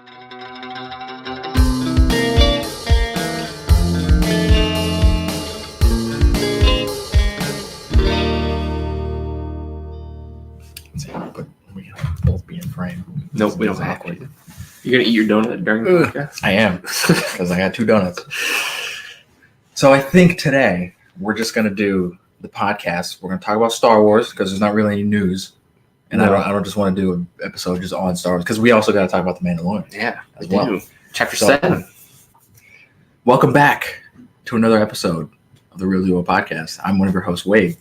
We both be in frame. Nope, we don't have to. You're gonna eat your donut during the podcast? I am, because I got 2 donuts. So I think today we're just gonna do the podcast. We're gonna talk about Star Wars because there's not really any news, and I don't just want to do an episode just on Star Wars because we also got to talk about the Mandalorian. Yeah, as well. Do. Chapter 7. Welcome back to another episode of the Real Duo Podcast. I'm one of your hosts, Wade.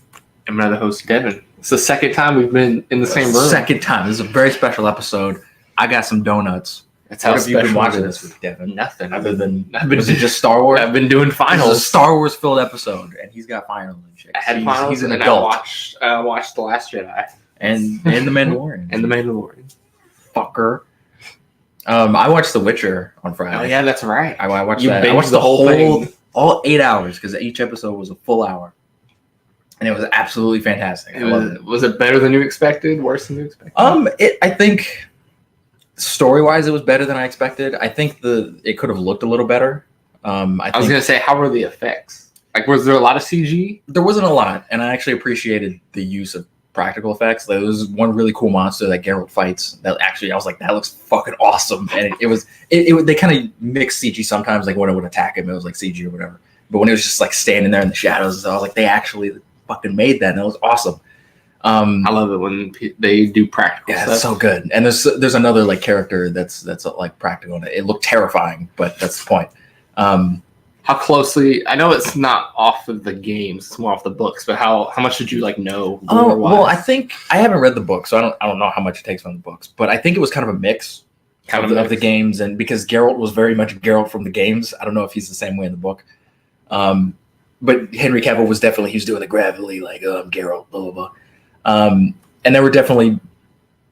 I'm another host, Devin. It's the second time we've been in the same room. Second time. This is a very special episode. I got some donuts. That's how what have you been watching this with, Devin? Nothing. Was it just Star Wars? I've been doing finals. It's a Star Wars filled episode, and he's got finals and shit. I had finals, he's an and adult. I watched The Last Jedi and The Mandalorian. and The Mandalorian. Fucker. I watched The Witcher on Friday. Oh yeah, that's right. I watched You that. I binged watched the whole thing? all 8 hours because each episode was a full hour, and it was absolutely fantastic. I loved it. Was it better than you expected? Worse than you expected? I think story-wise, it was better than I expected. I think it could have looked a little better. I was gonna say, how were the effects? Like, was there a lot of CG? There wasn't a lot, and I actually appreciated the use of practical effects. There was one really cool monster that Geralt fights that actually I was like, that looks fucking awesome. And they kind of mix CG sometimes, like when it would attack him, it was like CG or whatever. But when it was just like standing there in the shadows, I was like, they actually fucking made that, and it was awesome. I love it when they do practical stuff. It's so good. And there's another like character that's like practical. It looked terrifying, but that's the point. How closely? I know it's not off of the games; it's more off the books. But how much did you know? Well, I think I haven't read the book, so I don't know how much it takes from the books. But I think it was kind of a mix of the games, and because Geralt was very much Geralt from the games. I don't know if he's the same way in the book. But Henry Cavill was definitely he was doing the gravelly Geralt, blah blah blah. And there were definitely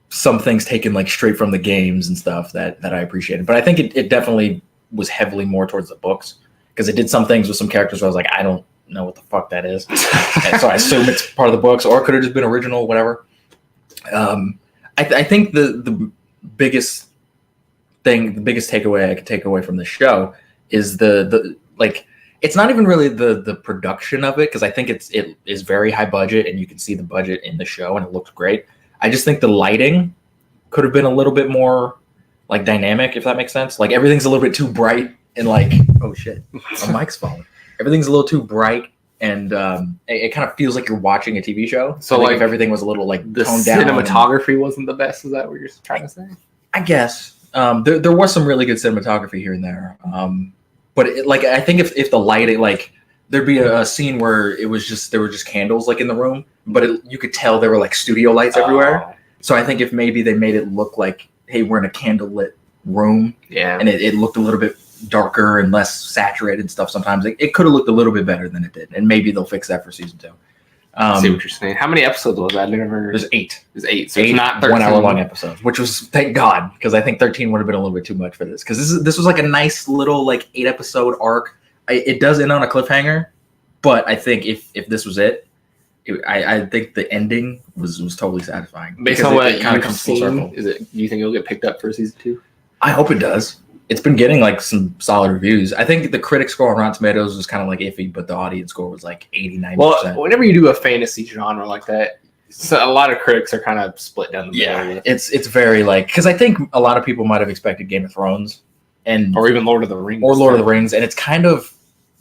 some things taken like straight from the games and stuff that I appreciated. But I think it definitely was heavily more towards the books because it did some things with some characters where I was like, I don't know what the fuck that is. And so I assume it's part of the books, or it could have just been original, whatever. I think the biggest takeaway I could take away from the show is the it's not even really the production of it, because I think it is very high budget and you can see the budget in the show and it looks great. I just think the lighting could have been a little bit more like dynamic, if that makes sense. Like everything's a little bit too bright and oh shit, my mic's falling. Everything's a little too bright and it kind of feels like you're watching a TV show. So if everything was a little the toned down. Cinematography wasn't the best. Is that what you're trying to say? I guess there was some really good cinematography here and there. But I think if the lighting, there'd be a scene where there were just candles in the room, but you could tell there were studio lights everywhere. So I think if maybe they made it look like, hey, we're in a candlelit room, and it looked a little bit darker and less saturated and stuff. Sometimes it could have looked a little bit better than it did, and maybe they'll fix that for season 2. I see what you're saying. How many episodes was that? There's 8. There's 8. So it's not 13. 1 hour long episodes, which was, thank God, because I think 13 would have been a little bit too much for this. Because this was a nice little 8 episode arc. It does end on a cliffhanger, but I think if this was it, I think the ending was totally satisfying. Based on what you've seen, do you think it'll get picked up for season 2? I hope it does. It's been getting some solid reviews. I think the critic score on Rotten Tomatoes was kind of iffy, but the audience score was 80-90%. Well, whenever you do a fantasy genre like that, so a lot of critics are kind of split down the middle. Yeah, it's very because I think a lot of people might have expected Game of Thrones or even Lord of the Rings. Or Lord of the Rings, and it's kind of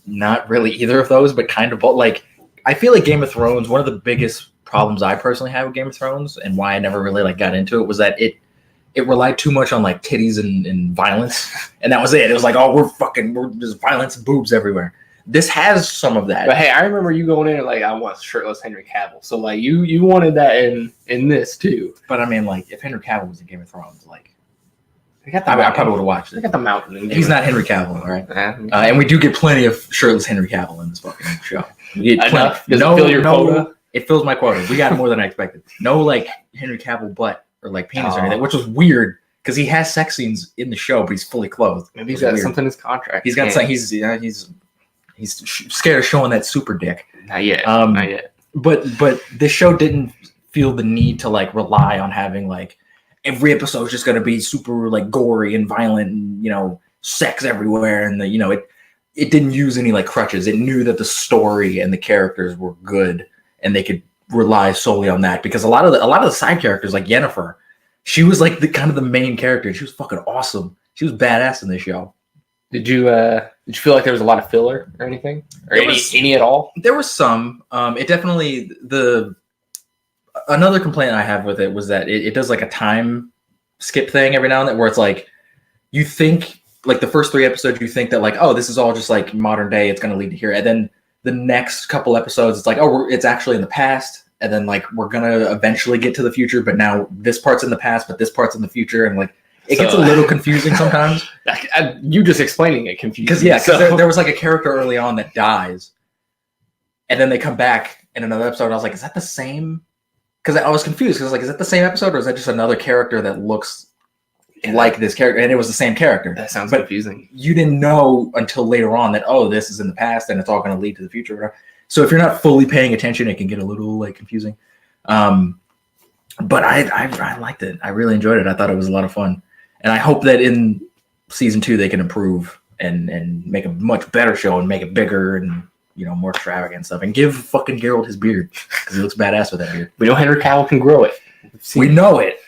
not really either of those, but kind of both. I feel like Game of Thrones, one of the biggest problems I personally have with Game of Thrones and why I never really got into it was that it relied too much on titties and violence, and that was it. It was we're just violence and boobs everywhere. This has some of that. But hey, I remember you going in and I want shirtless Henry Cavill. So you wanted that in this too. But I mean, if Henry Cavill was in Game of Thrones, I probably would have watched it. They got the mountain. He's not Henry Cavill, all right? And we do get plenty of shirtless Henry Cavill in this fucking show. We get plenty. Does it fill your quota? It fills my quota. We got more than I expected. No Henry Cavill butt or penis or anything, which was weird because he has sex scenes in the show, but he's fully clothed. Maybe he's got something in his contract. He's got something. He's scared of showing that super dick. Not yet. Not yet. But this show didn't feel the need to rely on having every episode is just going to be super like gory and violent and, sex everywhere. And it didn't use any like crutches. It knew that the story and the characters were good and they could rely solely on that, because a lot of the side characters, like Yennefer, she was like the kind of the main character, and she was fucking awesome. She was badass in this show. Did you feel like there was a lot of filler or anything, or any at all? There was some. It definitely another complaint I have with it was that it does like a time skip thing every now and then, where it's like you think like the first 3 episodes you think that like, oh, this is all just like modern day, it's going to lead to here, and then the next couple episodes it's like, oh, it's actually in the past, and then like we're going to eventually get to the future, but now this part's in the past, but this part's in the future, and like it gets a little confusing sometimes. You just explaining it confusing. Because there was like a character early on that dies, and then they come back in another episode, and I was like, is that the same? Because I was confused, because like, is that the same episode, or is that just another character that looks like this character? And it was the same character. That sounds confusing. You didn't know until later on that, oh, this is in the past and it's all going to lead to the future. So if you're not fully paying attention, it can get a little like confusing. But I liked it. I really enjoyed it. I thought it was a lot of fun, and I hope that in season 2 they can improve and make a much better show and make it bigger and more extravagant and stuff, and give fucking Geralt his beard, because he looks badass with that beard. We know Henry Cavill can grow it. We know it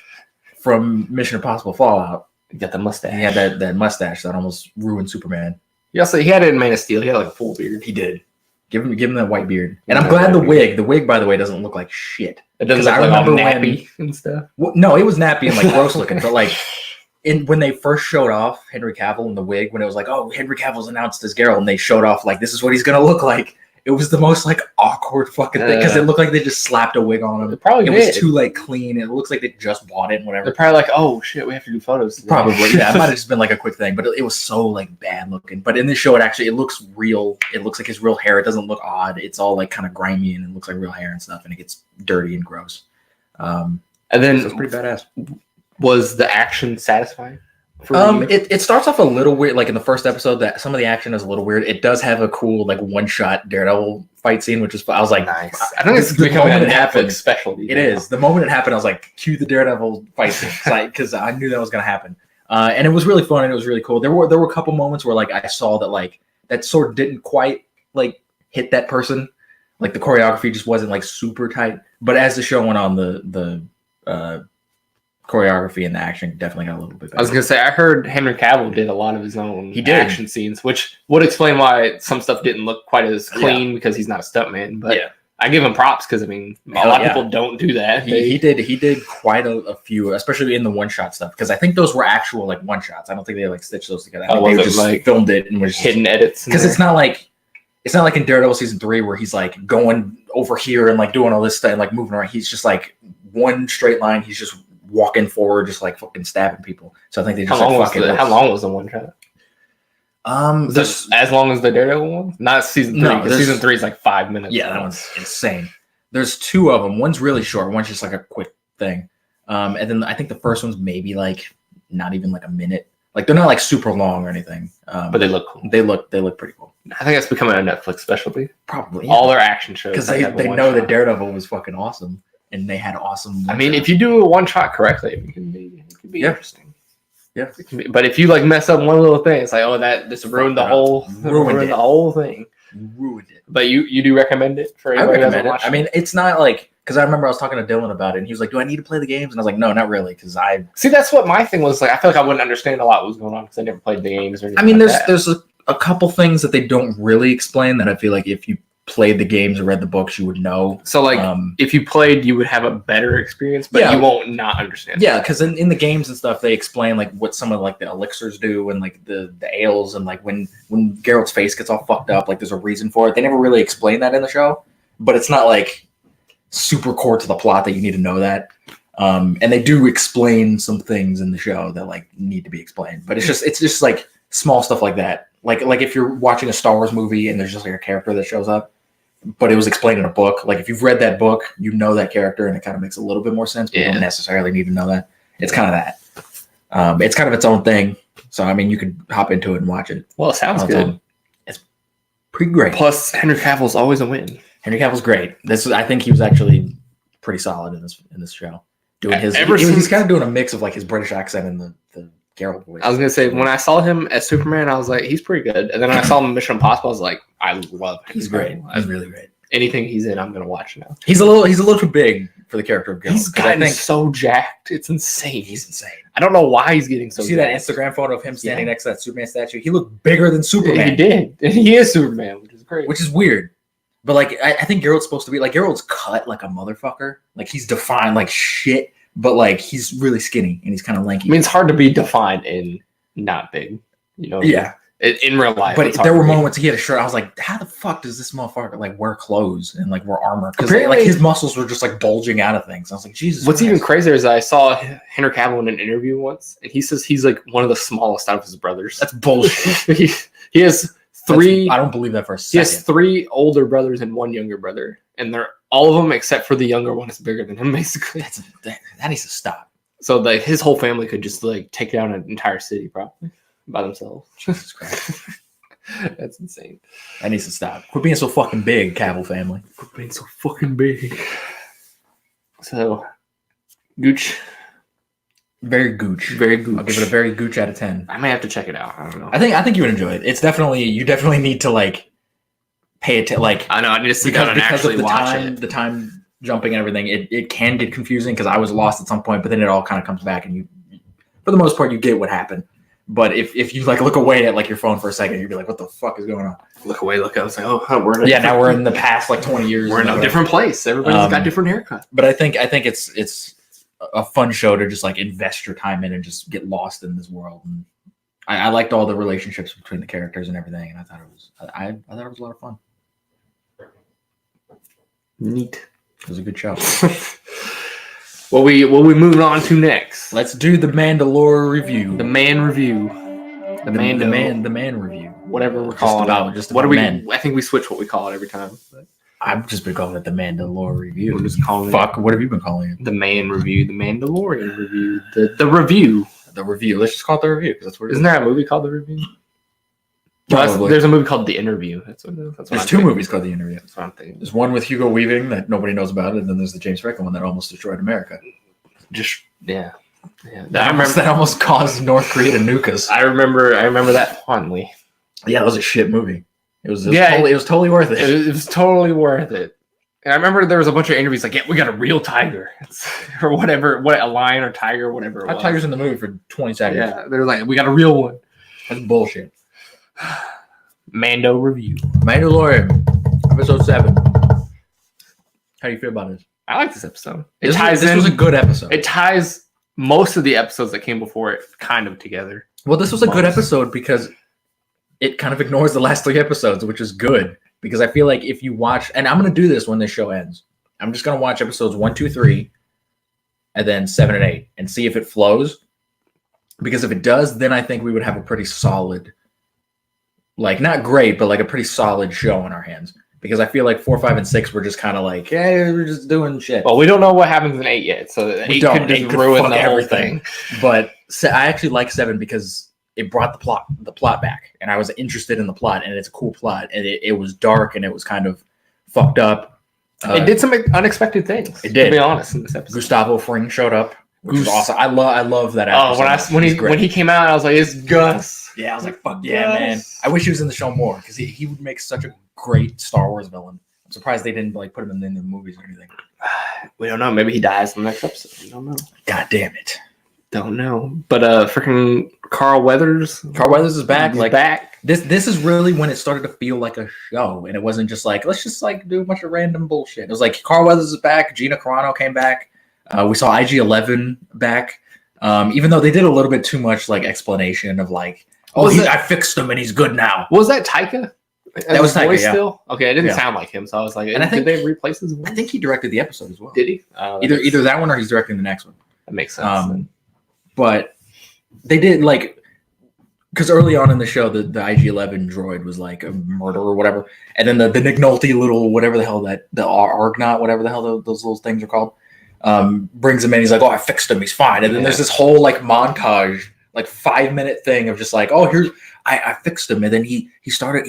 from Mission Impossible Fallout. He got the mustache. He had that mustache that almost ruined Superman. He had it in Man of Steel. He had like a full beard. He did. Give him that white beard. And I'm glad the wig, by the way, doesn't look like shit. It doesn't look like all nappy and stuff. Well, no, it was nappy and like gross looking, but like when they first showed off Henry Cavill in the wig, when it was like, oh, Henry Cavill's announced as Geralt, and they showed off like, this is what he's gonna look like. It was the most like awkward fucking thing, because it looked like they just slapped a wig on him. It was too like clean. It looks like they just bought it and whatever. They're probably like, oh shit, we have to do photos today. Probably, yeah. It might have just been like a quick thing, but it was so like bad looking. But in this show, it looks real. It looks like his real hair. It doesn't look odd. It's all like kind of grimy and it looks like real hair and stuff, and it gets dirty and gross. And then it's pretty badass. Was the action satisfying? It starts off a little weird, like in the first episode. That some of the action is a little weird. It does have a cool like one-shot Daredevil fight scene, which is I was like, nice. I think it's becoming a Netflix specialty. It is. The moment it happened, I was like, cue the Daredevil fight scene, because I knew that was going to happen. And it was really fun and it was really cool. There were a couple moments where like I saw that like that sword didn't quite like hit that person. Like the choreography just wasn't like super tight. But as the show went on, the choreography and the action definitely got a little bit better. I was gonna say, I heard Henry Cavill did a lot of his own action scenes, which would explain why some stuff didn't look quite as clean, because he's not a stuntman. But I give him props, because I mean a lot of people don't do that. He did quite a few, especially in the one shot stuff, because I think those were actual like one shots. I don't think they like stitched those together. They just like filmed it and was hidden edits, because it's not like in Daredevil season 3 where he's like going over here and like doing all this stuff and like moving around. He's just like one straight line. He's just walking forward, just like fucking stabbing people. So I think they just how long was the one shot? Just as long as the Daredevil one? Not season 3. No, season 3 is like 5 minutes. Yeah, that one's insane. There's 2 of them. One's really short. One's just like a quick thing. And then I think the first one's maybe like not even like a minute. Like they're not like super long or anything. But they look cool. They look pretty cool. I think that's becoming a Netflix specialty. Probably. All their action shows. Because they know that Daredevil was fucking awesome. And they had awesome. I mean, if you do a one shot correctly, it can be interesting. Yeah. But if you like mess up one little thing, it's like, oh, that just ruined the whole thing. Ruined it. But you do recommend it for anybody? I recommend it. I mean, it's not like, because I remember I was talking to Dylan about it, and he was like, "Do I need to play the games?" And I was like, "No, not really," because I see. That's what my thing was like. I feel like I wouldn't understand a lot what was going on because I never played the games or anything. I mean, there's a couple things that they don't really explain that I feel like if you played the games or read the books, you would know. So, like, if you played, you would have a better experience, but you won't not understand. Yeah, because in the games and stuff, they explain like what some of like the elixirs do and like the ales and like when Geralt's face gets all fucked up, like there's a reason for it. They never really explain that in the show, but it's not like super core to the plot that you need to know that. And they do explain some things in the show that like need to be explained, but it's just like small stuff like that. Like if you're watching a Star Wars movie and there's just like a character that shows up, but it was explained in a book. Like if you've read that book, you know that character, and it kind of makes a little bit more sense. But you don't necessarily need to know that. It's kind of that. It's kind of its own thing. So I mean, you could hop into it and watch it. Well, it sounds good. It's pretty great. Plus, Henry Cavill's always a win. Henry Cavill's great. I think he was actually pretty solid in this show. doing his. He's kind of doing a mix of like his British accent and the Geralt voice. I was gonna say when I saw him as Superman, I was like, he's pretty good. And then when I saw him in Mission Impossible, I was like, I love him. He's great. He's really great. Anything he's in, I'm gonna watch now. He's a little too big for the character of Geralt. He's gotten so jacked. It's insane. He's insane. I don't know why he's getting so. You see that Instagram photo of him standing next to that Superman statue? He looked bigger than Superman. He did. And he is Superman, which is great. Which is weird. But like, I think Geralt's supposed to be like Geralt's cut like a motherfucker. Like he's defined like shit, but like he's really skinny and he's kind of lanky. I mean, it's hard to be defined and not big. You know? Yeah. In real life, but there were moments he had a shirt. I was like, "How the fuck does this motherfucker like wear clothes and like wear armor?" Because like his muscles were just like bulging out of things. I was like, "Jesus." What's even crazier is I saw Henry Cavill in an interview once, and he says he's like one of the smallest out of his brothers. That's bullshit. he has three. I don't believe that for a second. He has 3 older brothers and 1 younger brother, and they're all of them except for the younger one is bigger than him. Basically, that needs to stop. So like his whole family could just like take down an entire city probably by themselves. Jesus Christ. That's insane. That needs to stop. Quit being so fucking big, Cavill family. Quit being so fucking big. So, Gooch. Very Gooch. Very Gooch. I'll give it a very Gooch out of 10. I may have to check it out. I don't know. I think you would enjoy it. It's definitely you definitely need to like pay attention. Like I know I need to sit down and actually watch it. The time jumping and everything, it can get confusing because I was lost at some point, but then it all kind of comes back and you, for the most part, you get what happened. But if you like look away at like your phone for a second, you'd be like, "What the fuck is going on?" Look away, look out. It's like, "Oh, we're now we're in the past like 20 years. We're in a different place. Everybody's got different haircuts." But I think it's a fun show to just like invest your time in and just get lost in this world. And I liked all the relationships between the characters and everything, and I thought it was a lot of fun. Neat. It was a good show. What we moving on to next? Let's do the Mandalore review. The man review. The man review. Whatever we're calling it. What do we? Men. I think we switch what we call it every time. But I've just been calling it the Mandalore review. We're just calling Fuck. What have you been calling it? The man review. The Mandalorian review. The review. The review. Let's just call it the review because that's what. Isn't there a movie called The Review? There's a movie called The Interview. There's 2 movies called The Interview. That's what I'm thinking. There's one with Hugo Weaving that nobody knows about, and then there's the James Franco one that almost destroyed America. That almost caused North Korea to nuke us. I remember that fondly. Yeah, that was a shit movie. It was totally worth it. It was totally worth it. And I remember there was a bunch of interviews like, "Yeah, we got a real tiger," or whatever, a lion or tiger, whatever it was. Tiger's in the movie for 20 seconds. Yeah, they're like, "We got a real one." That's bullshit. Mando review. Mandalorian, episode 7. How do you feel about this? I like this episode. This was a good episode. It ties most of the episodes that came before it kind of together. Well, this was a good episode because it kind of ignores the last 3 episodes, which is good. Because I feel like if you watch, and I'm going to do this when this show ends. I'm just going to watch episodes 1, 2, 3, and then 7 and 8, and see if it flows. Because if it does, then I think we would have a pretty solid, like not great, but like a pretty solid show in our hands. Because I feel like 4, 5, and 6 were just kind of like, hey, we're just doing shit. Well, we don't know what happens in 8 yet, so 8 could just ruin the whole thing. But I actually like 7 because it brought the plot back, and I was interested in the plot, and it's a cool plot, and it was dark, and it was kind of fucked up. It did some unexpected things. It did. To be honest, in this episode, Gustavo Fring showed up, which was awesome. I love that episode. When he came out, I was like, it's Gus. Yeah, I was like, fuck yeah, man. I wish he was in the show more because he would make such a great Star Wars villain. I'm surprised they didn't like put him in the movies or anything. We don't know. Maybe he dies in the next episode. We don't know. God damn it. Don't know. But freaking Carl Weathers is back. He's back. This is really when it started to feel like a show, and it wasn't just like let's just like do a bunch of random bullshit. It was like Carl Weathers is back. Gina Carano came back. We saw IG-11 back. Even though they did a little bit too much like explanation of like, I fixed him and he's good now. Was that Taika? That was Taika, yeah. Still? Okay, it didn't sound like him, so I was like, and did they replace his voice? I think he directed the episode as well. Did he? Either that one or he's directing the next one. That makes sense. But they did like because early on in the show, the IG-11 droid was like a murderer or whatever, and then the Nick Nolte little whatever the hell that the Argonaut, whatever the hell those little things are called, brings him in. He's like, "Oh, I fixed him. He's fine." And then there's this whole like montage, like 5-minute thing of just like, "Oh, here's I fixed him," and then he started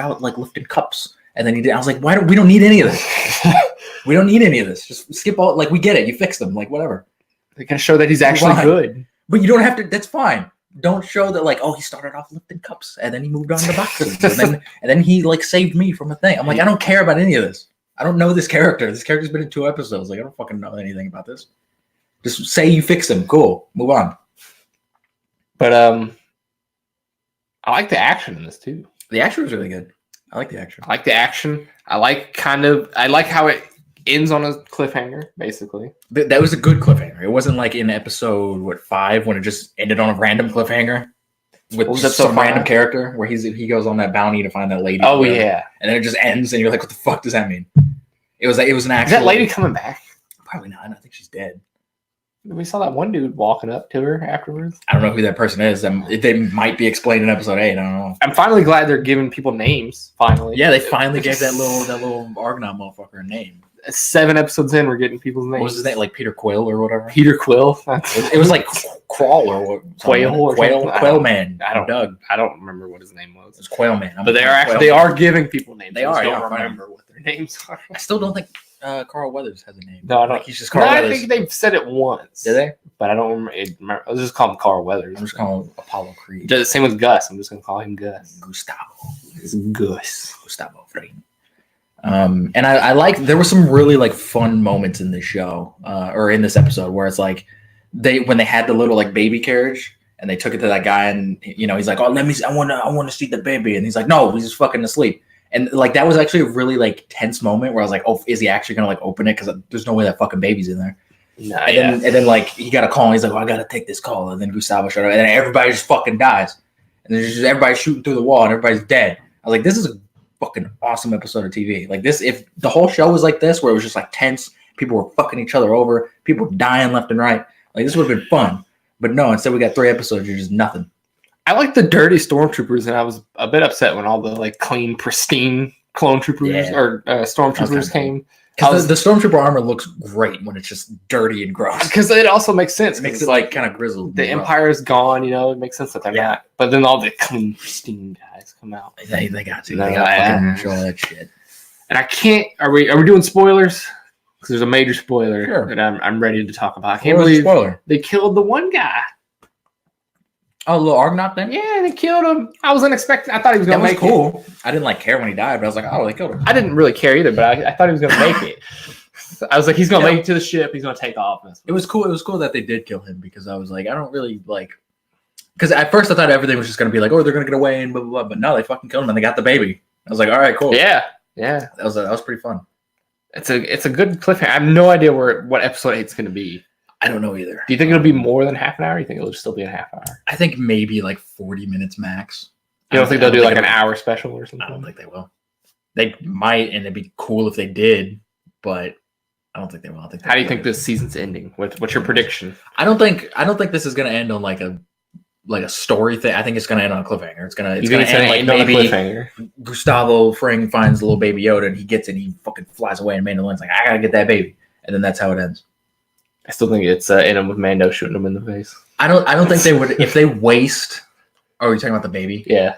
out like lifting cups, and then he did. I was like, we don't need any of this. We don't need any of this. Just skip all. Like we get it. You fixed them. Like whatever. They're gonna show that he's actually good. But you don't have to. That's fine. Don't show that like, he started off lifting cups and then he moved on to boxing and then he like saved me from a thing. I'm like, I don't care about any of this. I don't know this character. This character's been in 2 episodes. Like, I don't fucking know anything about this. Just say you fixed him. Cool. Move on. But I like the action in this too. The action was really good. I like the action. I like how it ends on a cliffhanger, basically. That was a good cliffhanger. It wasn't like in episode 5 when it just ended on a random cliffhanger with just some random character where he goes on that bounty to find that lady. Oh yeah, and then it just ends, and you're like, what the fuck does that mean? It was an actual. Is that lady coming back? Probably not. I think she's dead. We saw that one dude walking up to her afterwards. I don't know who that person is. They might be explained in episode 8. I don't know. I'm finally glad they're giving people names. Finally, yeah, they finally gave that little Argonaut motherfucker a name. 7 episodes in, we're getting people's names. What was his name? Like Peter Quill or whatever? Peter Quill. It was like Crawl or what? Quail Man. Doug. I don't remember what his name was. It's Quail Man. But they are giving people names. They are. I don't remember what their names are. I still don't think Carl Weathers has a name. No, I don't. Like he's just Carl Weathers. I think they've said it once. Did they? But I don't remember. I'll just call him Carl Weathers. I'm just calling him Apollo Creed. Same with Gus. I'm just going to call him Gus. Gustavo. It's Gus. Gustavo Fring. And I like, there were some really like fun moments in this show, or in this episode where it's like when they had the little like baby carriage and they took it to that guy and he's like, I want to see the baby, and he's like, no, he's just fucking asleep. And like that was actually a really like tense moment where I was like, oh, is he actually gonna like open it? Because there's no way that fucking baby's in there. And then like he got a call and he's like, I gotta take this call, and then Gustavo showed up and then everybody just fucking dies and there's just everybody shooting through the wall and everybody's dead. I was like, this is a fucking awesome episode of TV. Like this, if the whole show was like this, where it was just like tense, people were fucking each other over, people dying left and right, like this would have been fun. But no, instead we got 3 episodes, you're just nothing. I like the dirty stormtroopers, and I was a bit upset when all the like clean, pristine clone troopers or stormtroopers came. Because the stormtrooper armor looks great when it's just dirty and gross. Because it also makes sense. It makes it like kind of grizzled. The Empire is gone, it makes sense that they're not. But then all the clean, pristine guys come out. They got to. They got to fucking enjoy that shit. And I can't. Are we doing spoilers? Because there's a major spoiler that I'm ready to talk about. I can't believe they killed the one guy. Oh, a little Argonaut thing? Yeah, they killed him. I was unexpected. I thought he was going to make it. I didn't like care when he died, but I was like, oh, they killed him. I didn't really care either, but I thought he was going to make it. I was like, he's going to make it to the ship. He's going to take off. It was cool. It was cool that they did kill him because I was like, I don't really like. Because at first I thought everything was just going to be like, oh, they're going to get away and blah, blah, blah. But no, they fucking killed him and they got the baby. I was like, all right, cool. Yeah. That was pretty fun. It's a good cliffhanger. I have no idea what episode 8 is going to be. I don't know either. Do you think it'll be more than half an hour? Or you think it'll just still be a half hour? I think maybe like 40 minutes max. You don't think they'll do like an hour special or something? I don't think they will. They might, and it'd be cool if they did, but I don't think they will. How do you think this season's ending? What's your prediction? I don't think this is gonna end on like a story thing. I think it's gonna end on a cliffhanger. It's gonna end like maybe cliffhanger. Gustavo Fring finds the little baby Yoda and he gets it and he fucking flies away and Mandalorian's like, I gotta get that baby, and then that's how it ends. I still think it's in him with Mando shooting him in the face. I don't think they would if they waste. Oh, you're talking about the baby? Yeah,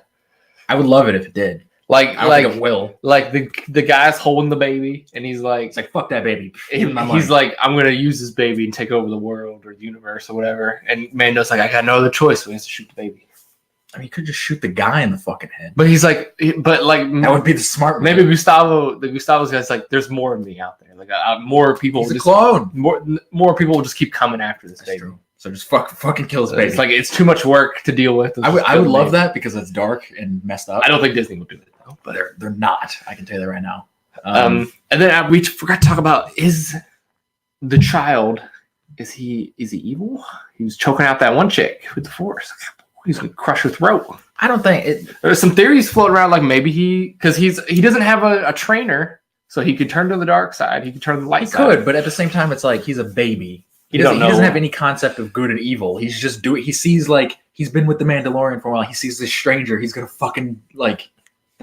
I would love it if it did. I don't think it will. Like the guy's holding the baby and he's like, it's like fuck that baby. He's like, I'm gonna use this baby and take over the world or the universe or whatever. And Mando's like, I got no other choice. So he has to shoot the baby. I mean, you could just shoot the guy in the fucking head. But he's like, that would be the smart. Maybe Gustavo's guy's like, there's more of me out there. Like more people. He's a clone. More people will just keep coming after this baby. True. So just fucking kill this baby. It's like it's too much work to deal with. I would love that because it's dark and messed up. I don't think Disney would do it though. But they're not. I can tell you that right now. And then we forgot to talk about, is the child, is he evil? He was choking out that one chick with the Force. He's gonna crush her throat. I don't think it. There's some theories floating around, like maybe he doesn't have a trainer, so he could turn to the dark side. He could turn to the light side. He could, but at the same time, it's like he's a baby. He doesn't have any concept of good and evil. He's just doing. He sees like he's been with the Mandalorian for a while. He sees this stranger. He's gonna fucking like.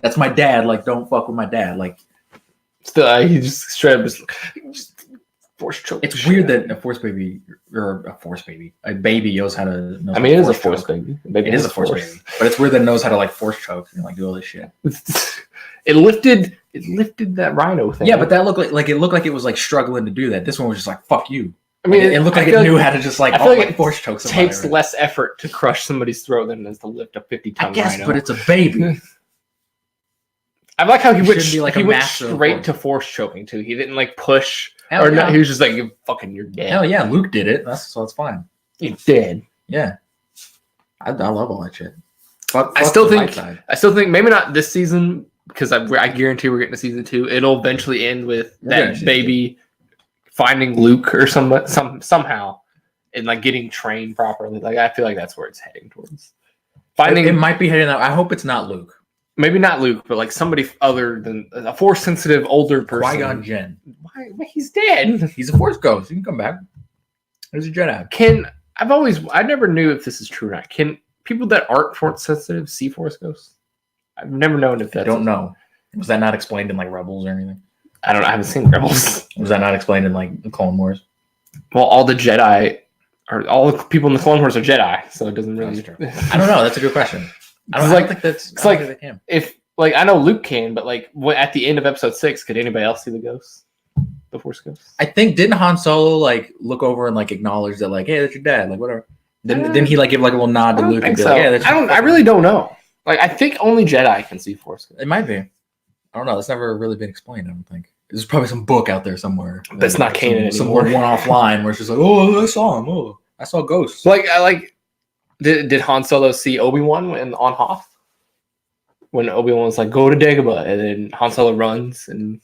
That's my dad. Like, don't fuck with my dad. Like, still, he just straight up just Force choke. It's weird that a baby knows how to. I mean, it is a Force baby. It is a Force baby, but it's weird that it knows how to like Force choke and like do all this shit. It lifted that rhino thing. Yeah, but that looked like it was like struggling to do that. This one was just like fuck you. I mean, it looked like it knew how to just like, force choke somebody. It takes less effort to crush somebody's throat than it is to lift a 50-ton I guess, rhino. but it's a baby. I like how he went straight to force choking too. He didn't like push no. He was just like, you're dead. Hell yeah, Luke did it. So it's fine. You're dead. Yeah, I love all that shit. I still think maybe not this season because I guarantee we're getting to season 2. It'll eventually end with that baby finding Luke or somehow and like getting trained properly. Like I feel like that's where it's heading towards. It might be heading that. I hope it's not Luke. Maybe not Luke, but like somebody other than a force sensitive older person. Qui-Gon Jinn. Why? He's dead. He's a force ghost. He can come back. There's a Jedi. I never knew if this is true or not. Can people that aren't force sensitive see force ghosts? I've never known if that. I don't know. Was that not explained in like Rebels or anything? I don't know. I haven't seen Rebels. Was that not explained in like the Clone Wars? Well, all the Jedi or all the people in the Clone Wars are Jedi, so it doesn't really. I don't know. That's a good question. I don't think that's. It's like if like I know Luke can, but like at the end of episode 6, could anybody else see the ghosts? The Force ghosts? I think didn't Han Solo like look over and like acknowledge that like, hey, that's your dad, like whatever. Didn't he like give like a little nod to Luke and be like, yeah, that's I really don't know. Like I think only Jedi can see Force ghosts. It might be. I don't know. That's never really been explained. I don't think. There's probably some book out there somewhere. That's not canon anymore. Some one-off line where it's just like, oh, I saw him. Oh, I saw ghosts. Did Han Solo see Obi-Wan on Hoth? When Obi-Wan was like, go to Dagobah, and then Han Solo runs and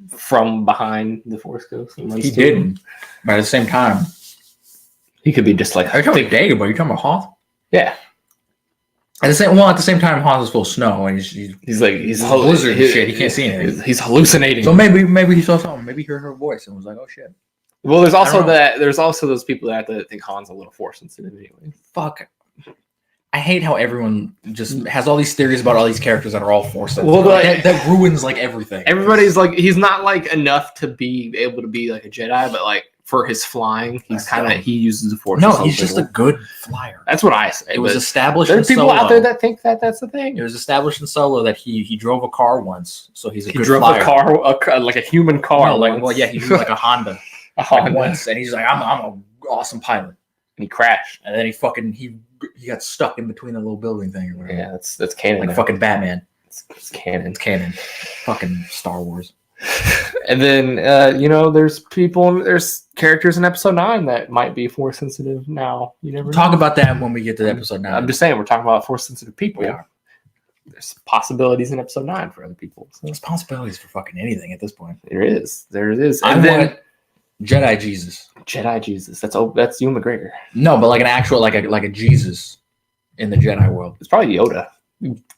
from behind the Force Ghost. He didn't. But at the same time, he could be just like, are you talking about Dagobah? Are you talking about Hoth? Yeah. At the same time, Hoth is full of snow, and he's blizzard and shit. He can't see anything. He's hallucinating. So maybe he saw something. Maybe he heard her voice and was like, oh shit. Well, there's also those people that think Han's a little force sensitive anyway. Fuck. I hate how everyone just has all these theories about all these characters that are all force sensitive. Well, that ruins like everything. Everybody's like, he's not like enough to be able to be like a Jedi, but like for his flying, he uses the force. No, he's just a good flyer. That's what I say. It was established. There's people out there that think that that's the thing. It was established in Solo that he drove a car once, so he's a good drove flyer. A car, like a human car. He drove like a Honda. Once, and he's like, I'm an awesome pilot, and he crashed, and then he got stuck in between the little building thing or whatever. Yeah, that's canon. Like fucking Batman. It's canon. It's canon. Fucking Star Wars. And then there's characters in episode 9 that might be force sensitive now. You never talk about that when we get to episode 9. I'm just saying we're talking about force sensitive people. We are. There's possibilities in episode 9 for other people. So. There's possibilities for fucking anything at this point. There is. And then Jedi Jesus. That's Ewan McGregor. No, but like an actual like a Jesus in the Jedi world. It's probably Yoda.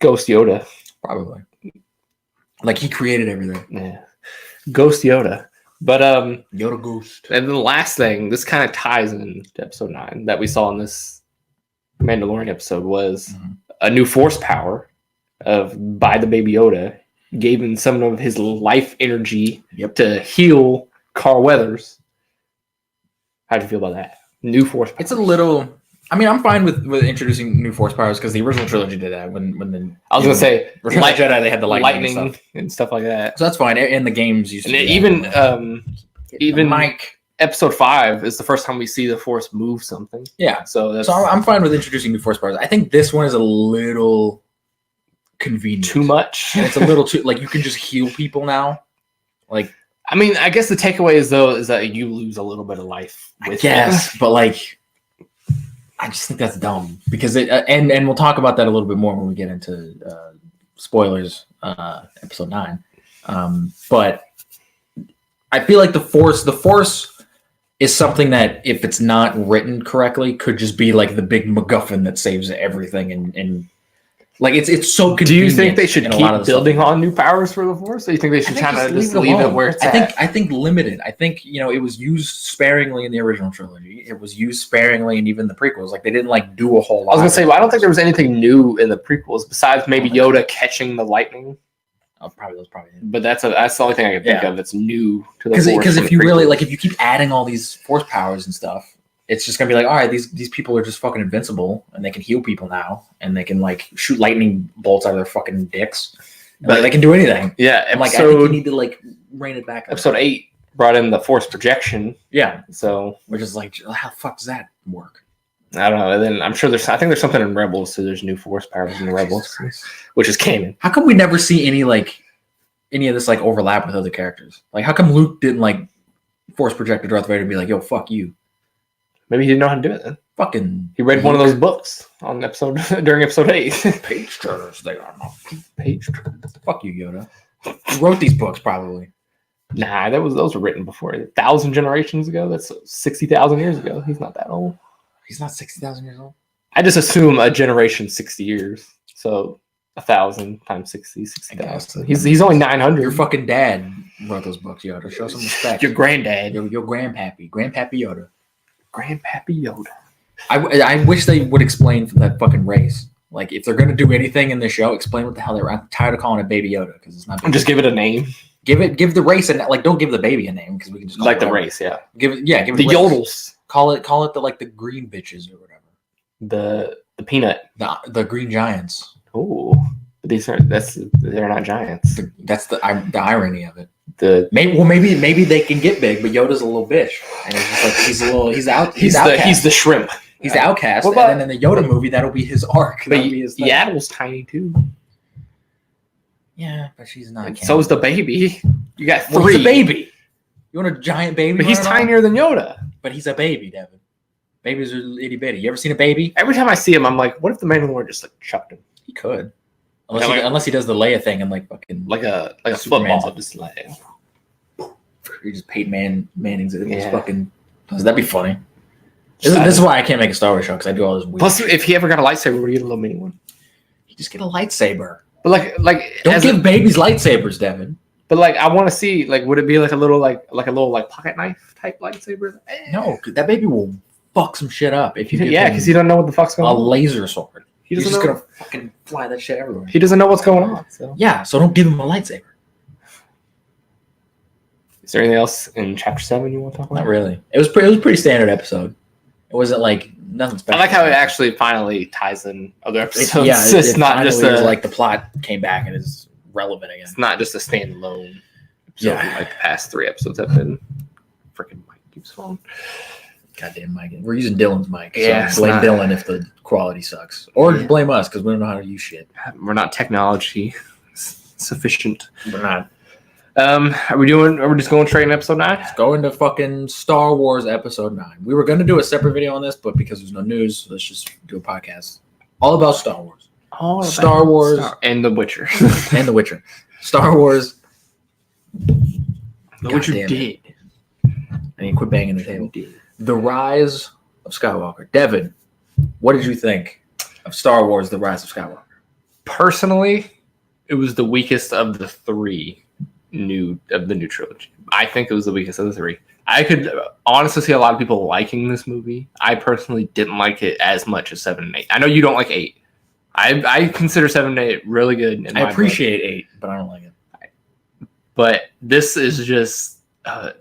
Ghost Yoda. Probably. Like he created everything. Yeah. Ghost Yoda. But Yoda Ghost. And then the last thing, this kind of ties into episode 9 that we saw in this Mandalorian episode was a new force power by the baby Yoda, gave him some of his life energy to heal Carl Weathers. How do you feel about that? New force powers. It's a little. I mean, I'm fine with introducing new force powers because the original trilogy did that. I was gonna say, Jedi, they had the lightning and stuff like that. So that's fine. In the games, even Mike. Episode 5 is the first time we see the Force move something. Yeah. So I'm fine with introducing new force powers. I think this one is a little convenient. Too much. And it's a little too like you can just heal people now. Like. I mean, I guess the takeaway is that you lose a little bit of life. But like, I just think that's dumb because and we'll talk about that a little bit more when we get into spoilers, episode 9. But I feel like the Force is something that if it's not written correctly, could just be like the big MacGuffin that saves everything and. Like it's so convenient. Do you think they should keep building on new powers for the Force? Or do you think they should kind of just leave it where it's at? I think limited. I think it was used sparingly in the original trilogy. It was used sparingly in even the prequels. Like they didn't like do a whole lot. I was gonna say, well, I don't think there was anything new in the prequels besides maybe Yoda catching the lightning. Probably. But that's the only thing I can think of that's new to the Force. Because if you really if you keep adding all these Force powers and stuff. It's just gonna be like, all right, these people are just fucking invincible, and they can heal people now, and they can like shoot lightning bolts out of their fucking dicks. But they can do anything. Yeah, I think you need to like rein it back. Episode 8 brought in the force projection. Yeah. So Which is like, how the fuck does that work? I don't know. And then I'm sure I think there's something in Rebels, so there's new force powers in the Rebels, which is canon. How come we never see any of this like overlap with other characters? Like, how come Luke didn't like force project Darth Vader and be like, "Yo, fuck you"? Maybe he didn't know how to do it then. Fucking. He read one of those books on during episode 8. Page turners, they are not Page turners. Fuck you, Yoda. Who wrote these books? Probably. Nah, those were written before 1,000 generations ago. That's 60,000 years ago. He's not that old. He's not 60,000 years old. I just assume a generation 60 years. So 1,000 times 60,000. He's only 900. Your fucking dad wrote those books, Yoda. Show some respect. Your granddad. Your grandpappy Yoda. Grandpappy Yoda. I wish they would explain for that fucking race. Like, if they're gonna do anything in this show, explain what the hell they're. I'm tired of calling it Baby Yoda because it's not. Just give it a name. Give the race and like don't give the baby a name because we can just call like it the whatever. race, yeah. Give it the yodels. Call it the green bitches or whatever. The peanut. The green giants. Oh, they're not giants. That's the irony of it. Maybe they can get big, but Yoda's a little bitch, and it's just like he's outcast. He's the shrimp. He's the outcast, What about- and then in the Yoda movie, that'll be his arc. But That'll be his thing. Yaddle's tiny too. Yeah, but she's not. So is the baby. You got 3. What's the baby? You want a giant baby? But he's tinier than Yoda. But he's a baby, Devin. Babies are itty bitty. You ever seen a baby? Every time I see him, I'm like, what if the Mandalorian just like chucked him? He could. Unless he does the Leia thing and like fucking like a Superman's football, just like he just Peyton Manning's it. Yeah. Fucking. That'd be funny. This is why I can't make a Star Wars show because I do all this weird. Plus, shit. if he ever got a lightsaber, would he get a little mini one? You just get a lightsaber. But like Don't give babies lightsabers, Devin. But like, I want to see would it be like a little pocket knife type lightsaber? No, that baby will fuck some shit up if you. Because he doesn't know what the fuck's going on. A laser sword. He's just gonna fucking fly that shit everywhere. He doesn't know what's going on. So yeah, so don't give him a lightsaber. Is there anything else in chapter 7 you want to talk about? Not really. It was a pretty standard episode. It wasn't like nothing special. I like how it actually finally ties in other episodes. It's not just like the plot came back and is relevant again. It's not just a standalone episode. Yeah. Like the past 3 episodes have been. Freaking mic keeps falling. Goddamn mic. We're using Dylan's mic. Yeah, So blame Dylan if the quality sucks. Or blame us because we don't know how to use shit. We're not technology sufficient. We're not. Are we just going straight in episode 9? Let's go into fucking Star Wars episode 9. We were going to do a separate video on this, but because there's no news, let's just do a podcast all about Star Wars. Star Wars and The Witcher. And The Witcher. Star Wars. The Witcher did. I mean, quit banging the table. The Rise of Skywalker. Devin, what did you think of Star Wars: The Rise of Skywalker? Personally, it was the weakest of the 3 new trilogy. I think it was the weakest of the 3. I could honestly see a lot of people liking this movie. I personally didn't like it as much as 7 and 8. I know you don't like 8. I consider 7 and 8 really good. I appreciate 8, but I don't like it. But this is just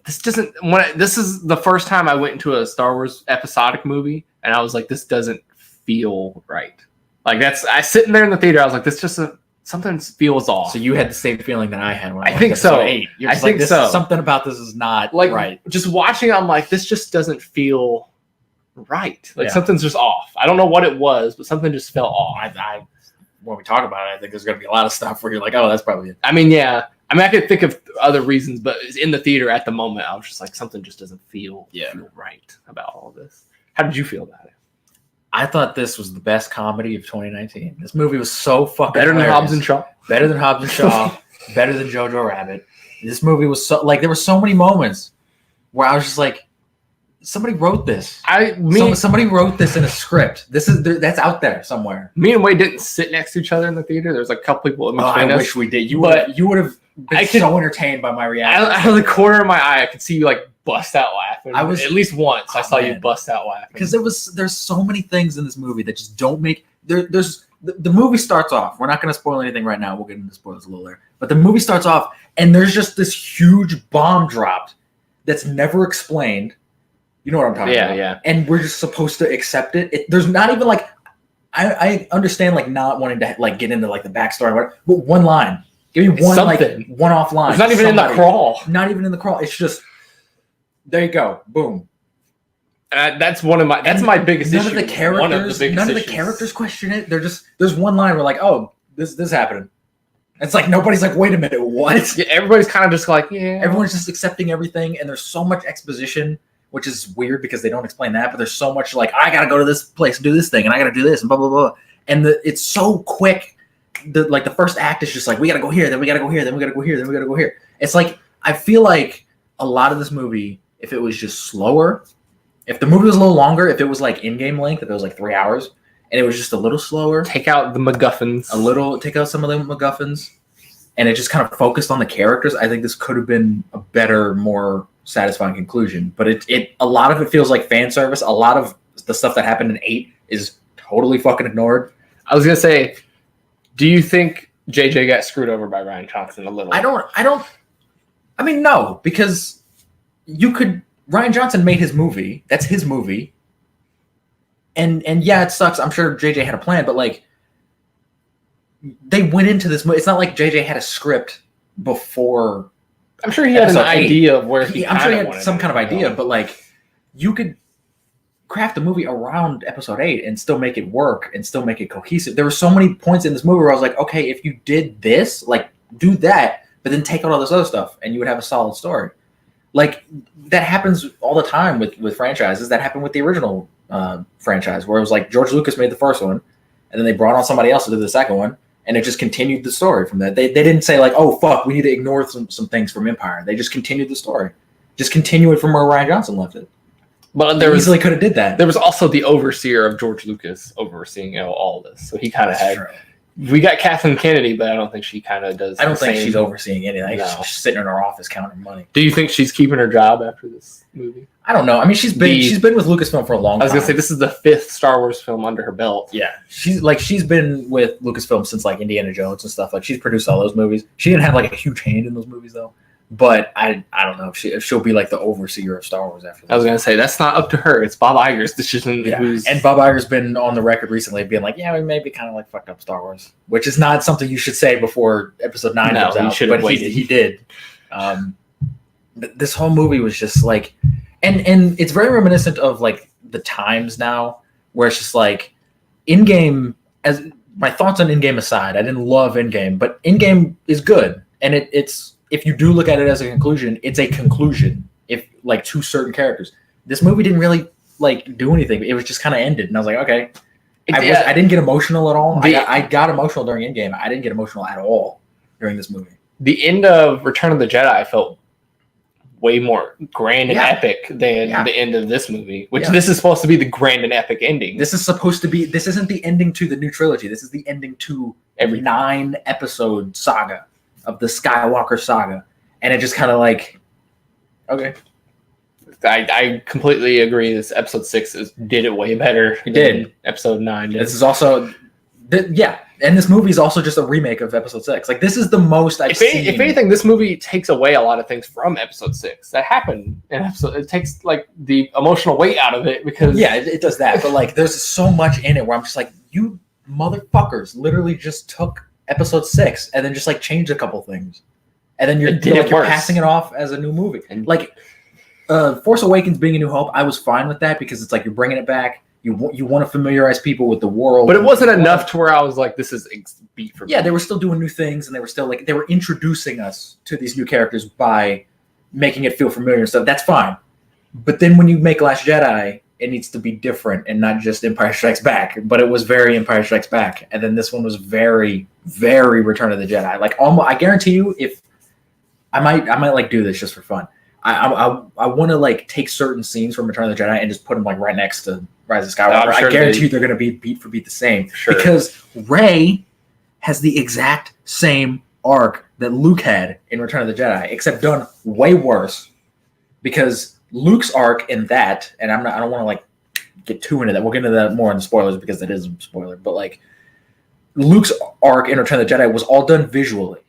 this is the first time I went into a Star Wars episodic movie and I was like, this doesn't feel right. Like I sitting there in the theater, I was like, this just something feels off. So you had the same feeling that I had when I think so. 8. I think so. Something about this is not like right. Just watching it, I'm like, this just doesn't feel right. Like something's just off. I don't know what it was, but something just felt off. When we talk about it, I think there's going to be a lot of stuff where you're like, oh, that's probably it. I mean, yeah. I could think of other reasons, but in the theater at the moment, I was just like, something just doesn't feel right about all this. How did you feel about it? I thought this was the best comedy of 2019. This movie was so fucking better than hilarious. Hobbs and Shaw. Better than Hobbs and Shaw. Better than Jojo Rabbit. This movie was so there were so many moments where I was just like, somebody wrote this. Somebody wrote this in a script. That's out there somewhere. Me and Wade didn't sit next to each other in the theater. There's a couple people in between us. I wish we did. You would have been so entertained by my reaction. Out of the corner of my eye, I could see you like bust out laughing. I was at least once. I saw you bust out laughing because there's so many things in this movie that just don't make there's the movie starts off. We're not going to spoil anything right now. We'll get into spoilers a little later. But the movie starts off and there's just this huge bomb dropped that's never explained. You know what I'm talking about? Yeah. And we're just supposed to accept it. There's not even like I understand like not wanting to like get into like the backstory, but one line. Give me one like one-off line. It's not even in the crawl. Not even in the crawl. It's just There you go. Boom. That's my biggest issue. None of the characters question it. There's one line where like, oh, this happened. It's like nobody's like, wait a minute, what? Yeah, everybody's kind of just like, yeah. Everyone's just accepting everything, and there's so much exposition, which is weird because they don't explain that. But there's so much like, I gotta go to this place and do this thing, and I gotta do this, and blah blah blah. And it's so quick. The first act is just like, we gotta go here, then we gotta go here, then we gotta go here, then we gotta go here. It's like I feel like a lot of this movie, if it was just slower, if the movie was a little longer, if it was like in-game length, if it was like 3 hours, and it was just a little slower, take out the MacGuffins, take out some of the MacGuffins, and it just kind of focused on the characters, I think this could have been a better, more satisfying conclusion. But it a lot of it feels like fan service. A lot of the stuff that happened in 8 is totally fucking ignored. I was gonna say, do you think JJ got screwed over by Rian Johnson a little? I mean, no, because Rian Johnson made his movie. That's his movie. And yeah, it sucks. I'm sure JJ had a plan, but like they went into this movie. It's not like JJ had a script before. I'm sure he had an idea of where I'm sure he had some kind of idea, but like you could craft a movie around episode 8 and still make it work and still make it cohesive. There were so many points in this movie where I was like, okay, if you did this, like do that, but then take out all this other stuff and you would have a solid story. Like that happens all the time with franchises. That happened with the original franchise where it was like George Lucas made the first one and then they brought on somebody else to do the second one and it just continued the story from that. They didn't say like, oh fuck, we need to ignore some things from Empire. They just continued the story. Just continue it from where Rian Johnson left it. But they easily could have did that. There was also the overseer of George Lucas overseeing all this. So he kind of had. True. We got Kathleen Kennedy, but I don't think she kind of does. I don't think she's overseeing anything. No. She's sitting in her office counting money. Do you think she's keeping her job after this movie? I don't know. I mean, she's been with Lucasfilm for a long time. I was gonna say this is the 5th Star Wars film under her belt. Yeah, she's been with Lucasfilm since like Indiana Jones and stuff. Like she's produced all those movies. She didn't have like a huge hand in those movies though. But I don't know if she'll be like the overseer of Star Wars after this. I was going to say, that's not up to her. It's Bob Iger's decision. Yeah. And Bob Iger's been on the record recently being like, yeah, we maybe kind of like fucked up Star Wars, which is not something you should say before episode 9 comes out. But he did. This whole movie was just like, and it's very reminiscent of like the times now where it's just like in-game, as my thoughts on in-game aside, I didn't love in-game, but in-game is good. And it's, if you do look at it as a conclusion, it's a conclusion. If like to certain characters, this movie didn't really like do anything. It was just kind of ended, and I was like, okay. I didn't get emotional at all. I got emotional during Endgame. I didn't get emotional at all during this movie. The end of Return of the Jedi I felt way more grand and epic than the end of this movie. Which this is supposed to be the grand and epic ending. This is supposed to be. This isn't the ending to the new trilogy. This is the ending to every 9-episode saga of the Skywalker Saga, and it just kind of like, okay. I completely agree. This episode 6 did it way better. It did. Episode 9 did. This is also, and this movie is also just a remake of episode 6. Like this is the most I've seen. If anything, this movie takes away a lot of things from episode 6 that happened in episode. It takes like the emotional weight out of it because it does that. But like, there's so much in it where I'm just like, you motherfuckers literally just took episode 6 and then just like changed a couple things, and then you're passing it off as a new movie. And like Force Awakens being a New Hope, I was fine with that because it's like you're bringing it back. You want to familiarize people with the world, but it wasn't enough to where I was like, this is beat for me. Yeah, they were still doing new things, and they were still like they were introducing us to these new characters by making it feel familiar and stuff. That's fine, but then when you make Last Jedi, it needs to be different and not just Empire Strikes Back. But it was very Empire Strikes Back, and then this one was very, very Return of the Jedi. Like almost, I guarantee you, if I might like do this just for fun. I want to like take certain scenes from Return of the Jedi and just put them like right next to Rise of Skywalker. Sure I guarantee you they're going to be beat for beat the same because Rey has the exact same arc that Luke had in Return of the Jedi, except done way worse. Because Luke's arc in that, and I don't want to like get too into that. We'll get into that more in the spoilers because that is a spoiler. But like Luke's arc in Return of the Jedi was all done visually.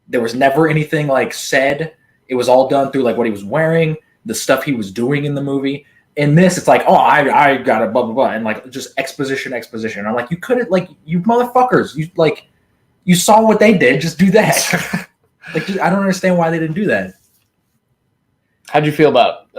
There was never anything like said. It was all done through like what he was wearing, the stuff he was doing in the movie. In this, it's like, oh, I got it, blah blah blah, and like just exposition. I'm like, you couldn't, like, you motherfuckers, you saw what they did, just do that. Like, I don't understand why they didn't do that. How'd you feel about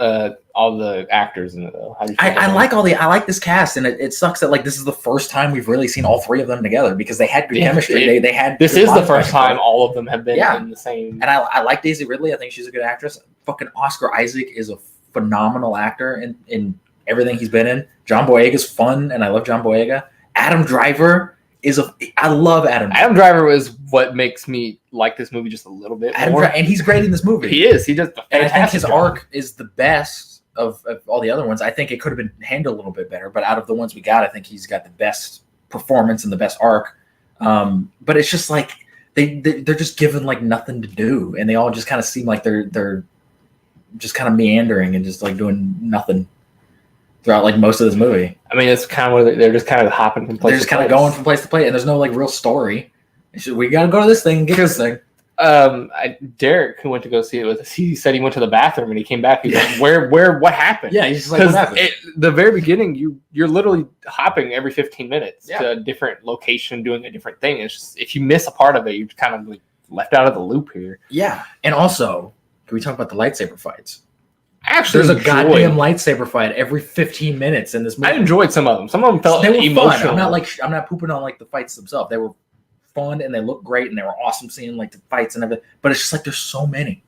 all the actors in it though? I like this cast, and it sucks that like this is the first time we've really seen all three of them together because they had good chemistry. They had. This is the first time all of them have been in the same. And I like Daisy Ridley. I think she's a good actress. Fucking Oscar Isaac is a phenomenal actor in everything he's been in. John Boyega's fun, and I love John Boyega. Adam Driver I love Adam. Adam Driver was what makes me like this movie just a little bit more. And he's great in this movie. He is. He does. And I think his arc is the best of all the other ones. I think it could have been handled a little bit better, but out of the ones we got, I think he's got the best performance and the best arc. But it's just like they're just given like nothing to do, and they all just kind of seem like they're just kind of meandering and just like doing nothing throughout like most of this movie. I mean, it's kind of where they're just kind of hopping from place. They're just kind of going from place to place, and there's no like real story. It's just, we got to go to this thing and get this thing. Derek, who went to go see it with us, he said he went to the bathroom and he came back. He's like, what happened? Yeah, he's just like, what happened? The very beginning, you're literally hopping every 15 minutes to a different location, doing a different thing. It's just, if you miss a part of it, you're kind of like left out of the loop here. Yeah, and also, can we talk about the lightsaber fights? Actually, there's a goddamn lightsaber fight every 15 minutes in this movie. I enjoyed some of them. Some of them felt emotional. Fun. I'm not pooping on like the fights themselves. They were fun and they look great and they were awesome seeing like the fights and everything. But it's just like there's so many.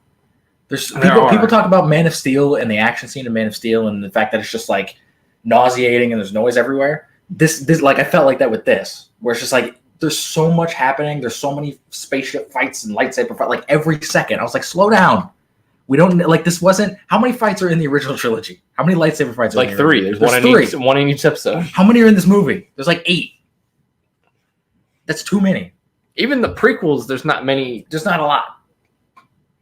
People talk about Man of Steel and the action scene in Man of Steel and the fact that it's just like nauseating and there's noise everywhere. This like I felt like that with this, where it's just like there's so much happening. There's so many spaceship fights and lightsaber fights like every second. I was like, slow down. We don't like this. Wasn't how many fights are in the original trilogy? How many lightsaber fights? Are like in three. There's one in each episode. How many are in this movie? There's like 8. That's too many. Even the prequels, there's not many. Just not a lot.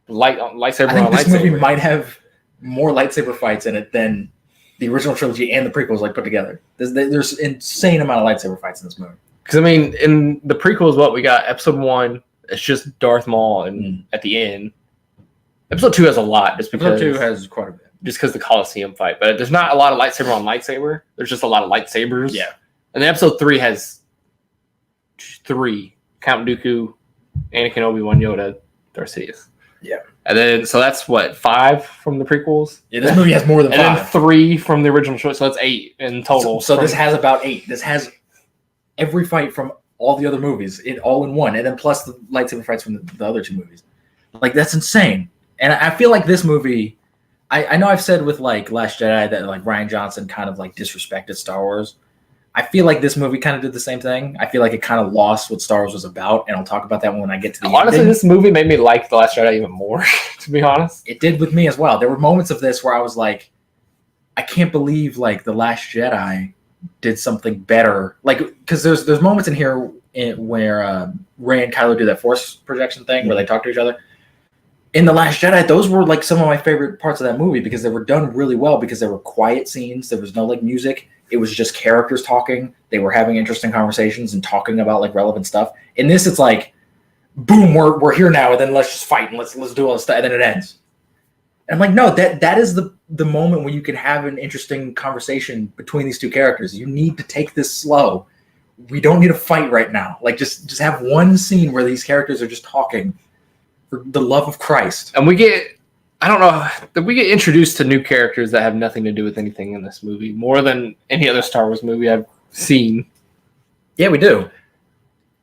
Lightsaber. I think this movie might have more lightsaber fights in it than the original trilogy and the prequels like put together. There's insane amount of lightsaber fights in this movie. Because I mean, in the prequels, what we got? Episode 1, it's just Darth Maul, and at the end. Episode 2 has a lot, just because Episode 2 has quite a bit. Just because the Coliseum fight, but there's not a lot of lightsaber on lightsaber. There's just a lot of lightsabers. Yeah. And then episode 3 has 3: Count Dooku, Anakin, Obi-Wan, Yoda, Darth Sidious. Yeah. And then so that's what 5 from the prequels. Yeah, this movie has more than 5. And then 3 from the original show, so that's 8 in total. So this has about 8. This has every fight from all the other movies, all in one, and then plus the lightsaber fights from the other 2 movies. Like that's insane. And I feel like this movie, I know I've said with like Last Jedi that like Rian Johnson kind of like disrespected Star Wars. I feel like this movie kind of did the same thing. I feel like it kind of lost what Star Wars was about, and I'll talk about that when I get to the honestly, ending. This movie made me like The Last Jedi even more, to be honest. It did with me as well. There were moments of this where I was like, I can't believe like The Last Jedi did something better. Like, because there's moments in here where Rey and Kylo do that force projection thing where they talk to each other. In The Last Jedi, those were like some of my favorite parts of that movie because they were done really well because they were quiet scenes. There was no like music. It was just characters talking. They were having interesting conversations and talking about like relevant stuff. In this, it's like, boom, we're here now, and then let's just fight and let's do all this stuff, and then it ends. And I'm like, no, that is the moment when you can have an interesting conversation between these 2 characters. You need to take this slow. We don't need a fight right now. Like just have one scene where these characters are just talking. For the love of Christ. And we get introduced to new characters that have nothing to do with anything in this movie, more than any other Star Wars movie I've seen. Yeah, we do.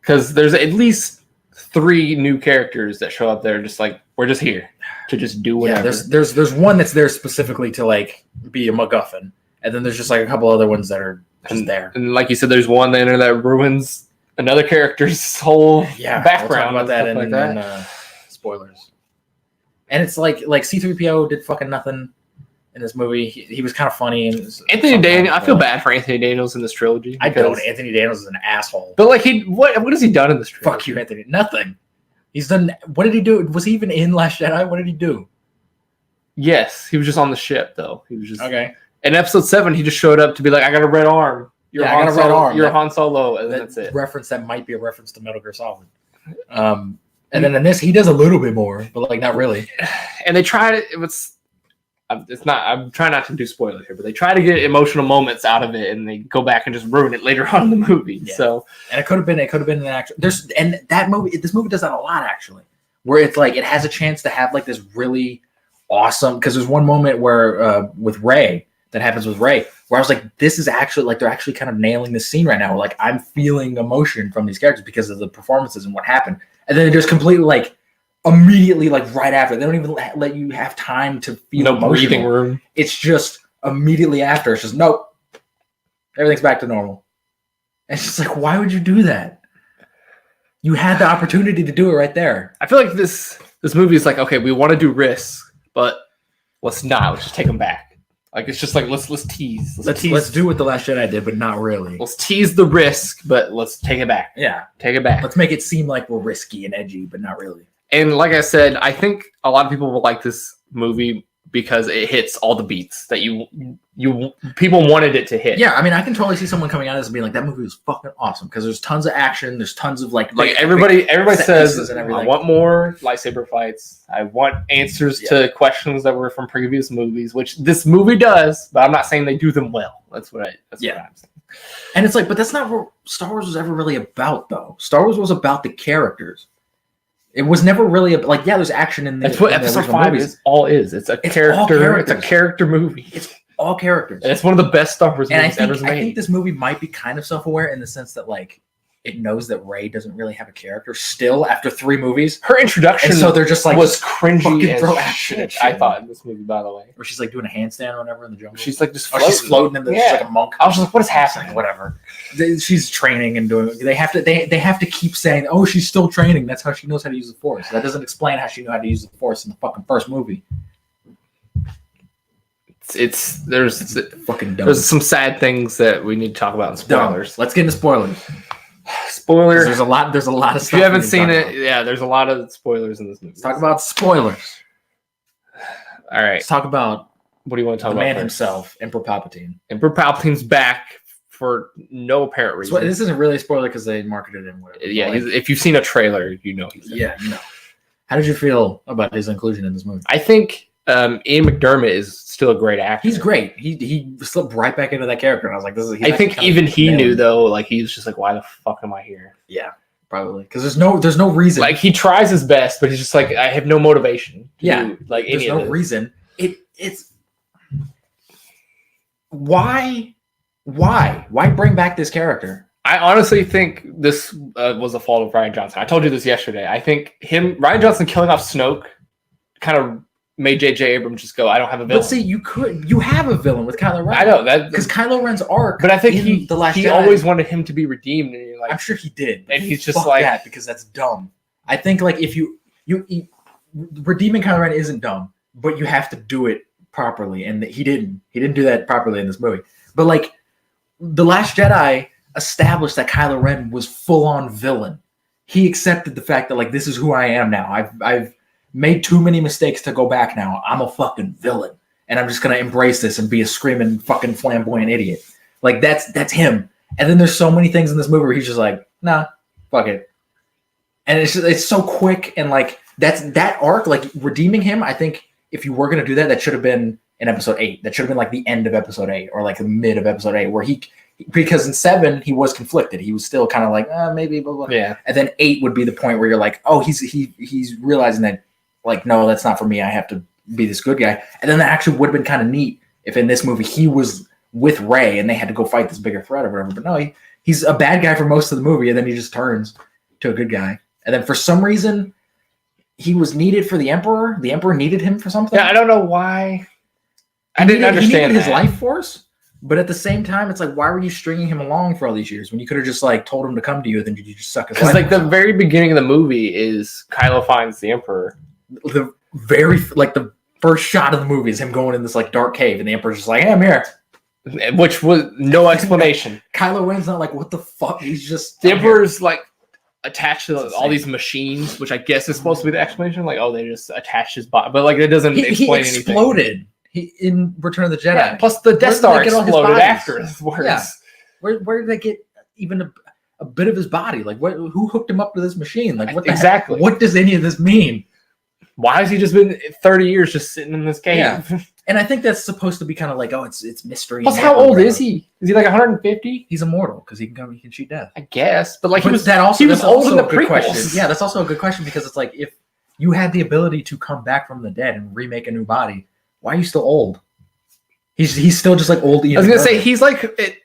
Because there's at least 3 new characters that show up there just like, we're just here to just do whatever. Yeah, there's one that's there specifically to like be a MacGuffin. And then there's just like a couple other ones that are just there. And like you said, there's one there that ruins another character's whole background. We'll talk about that in spoilers. And it's like C-3PO did fucking nothing in this movie. He was kind of funny. And Anthony Daniels, I feel bad for Anthony Daniels in this trilogy. I don't. Anthony Daniels is an asshole. But like what has he done in this trilogy? Fuck you, Anthony. Nothing. He's done. What did he do? Was he even in Last Jedi? What did he do? Yes, he was just on the ship though. He was just okay. In episode 7, he just showed up to be like, I got a red arm. I got a red arm. You're Han Solo, and that's it. Reference that might be a reference to Metal Gear Solid. And then in this, he does a little bit more, but like not really. And they try to. It's not. I'm trying not to do spoilers here, but they try to get emotional moments out of it, and they go back and just ruin it later on in the movie. Yeah. So, and it could have been an actual. This movie does that a lot actually, where it's like it has a chance to have like this really awesome because there's one moment where with Rey that happens with Rey where I was like, this is actually like they're actually kind of nailing this scene right now. Like I'm feeling emotion from these characters because of the performances and what happened, and then it just completely like immediately like right after they don't even let you have time to feel no breathing emotional. room. It's just immediately after. It's just nope, everything's back to normal. And it's just like, why would you do that? You had the opportunity to do it right there. I feel like this movie is like, okay, we want to do risks, but let's not. Let's just take them back. Like it's just like let's tease. Let's do what The Last Jedi did, but not really. Let's tease the risk, but let's take it back. Yeah, take it back. Let's make it seem like we're risky and edgy, but not really. And like I said, I think a lot of people will like this movie because it hits all the beats that you people wanted it to hit. Yeah, I mean, I can totally see someone coming out of this and being like, "That movie was fucking awesome," because there's tons of action, there's tons of like everybody says, "I want more lightsaber fights. I want answers to questions that were from previous movies," which this movie does, but I'm not saying they do them well. That's what I'm saying. And it's like, but that's not what Star Wars was ever really about, though. Star Wars was about the characters. It was never really like, yeah, there's action in the. That's what Episode 5 is. All is. It's a character. It's a character movie. It's all characters. And it's one of the best Star Wars movies ever made. I think this movie might be kind of self-aware in the sense that like it knows that Rey doesn't really have a character still after 3 movies. Her introduction, and so they're just like was cringy as shit. I thought in this movie, by the way, where she's like doing a handstand or whatever in the jungle. She's like just floating. She's floating in the she's like a monk. I was just like, what is happening? Whatever. She's training and doing. They have to keep saying, oh, she's still training. That's how she knows how to use the Force. That doesn't explain how she knew how to use the Force in the fucking first movie. There's fucking dumb. There's some sad things that we need to talk about in spoilers. Dumb. Let's get into spoilers. Spoilers. There's a lot of stuff. If you haven't seen it, there's a lot of spoilers in this movie. Let's talk about spoilers. All right. Let's talk about what do you want to talk about? The man himself, Emperor Palpatine. Emperor Palpatine's back for no apparent reason. So this isn't really a spoiler because they marketed him. Whatever. Yeah, if you've seen a trailer, you know he's in. Yeah, no. How did you feel about his inclusion in this movie? I think Ian McDermott is still a great actor. He's great. He slipped right back into that character, and I was like, "This is." I think even he knew though. Like he was just like, "Why the fuck am I here?" Yeah, probably because there's no reason. Like he tries his best, but he's just like, I have no motivation. Do, like there's no reason. It's why bring back this character? I honestly think this was a fault of Rian Johnson. I told you this yesterday. I think Rian Johnson killing off Snoke kind of made J.J. Abrams just go, I don't have a villain. But see, you have a villain with Kylo Ren. I know that because Kylo Ren's arc. But I think he always wanted him to be redeemed. And you're like, I'm sure he did, and he's just like that because that's dumb. I think like if you redeeming Kylo Ren isn't dumb, but you have to do it properly, and he didn't do that properly in this movie. But like The Last Jedi established that Kylo Ren was full on villain. He accepted the fact that like this is who I am now. I've made too many mistakes to go back now. I'm a fucking villain. And I'm just going to embrace this and be a screaming fucking flamboyant idiot. Like, that's him. And then there's so many things in this movie where he's just like, nah, fuck it. And it's so quick. And, like, that arc, like, redeeming him, I think if you were going to do that, that should have been in episode 8. That should have been, like, the end of episode 8 or, like, the mid of episode 8 where because in 7, he was conflicted. He was still kind of like, maybe, blah, blah. Yeah. And then 8 would be the point where you're like, oh, he's realizing that, like, no, that's not for me. I have to be this good guy. And then that actually would have been kind of neat if in this movie he was with Rey and they had to go fight this bigger threat or whatever. But no, he's a bad guy for most of the movie, and then he just turns to a good guy. And then for some reason, he was needed for the Emperor. The Emperor needed him for something. Yeah, I don't know why. I didn't understand his life force. But at the same time, it's like, why were you stringing him along for all these years when you could have just like told him to come to you, and then you just suck his life? Because like the very beginning of the movie is Kylo finds the Emperor. The first shot of the movie is him going in this like dark cave, and the Emperor's just like, hey, I'm here. Which was no explanation. Kylo Ren's not like, what the fuck? He's just the Emperor's like attached to all these machines, which I guess is supposed to be the explanation. Like, oh, they just attached his body, but like it doesn't explain anything. He exploded in Return of the Jedi. Yeah, plus the Death Star exploded afterwards. Yeah. Where did they get even a bit of his body? Like, who hooked him up to this machine? Like, what exactly? What does any of this mean? Why has he just been 30 years just sitting in this cave? Yeah. And I think that's supposed to be kind of like, oh, it's mystery. Plus, how old is he? Is he like 150? He's immortal because he can cheat death. I guess, but like he was old in the prequels. Question. Yeah, that's also a good question because it's like if you had the ability to come back from the dead and remake a new body. Why are you still old? He's still just like old Ian. I was gonna say he's like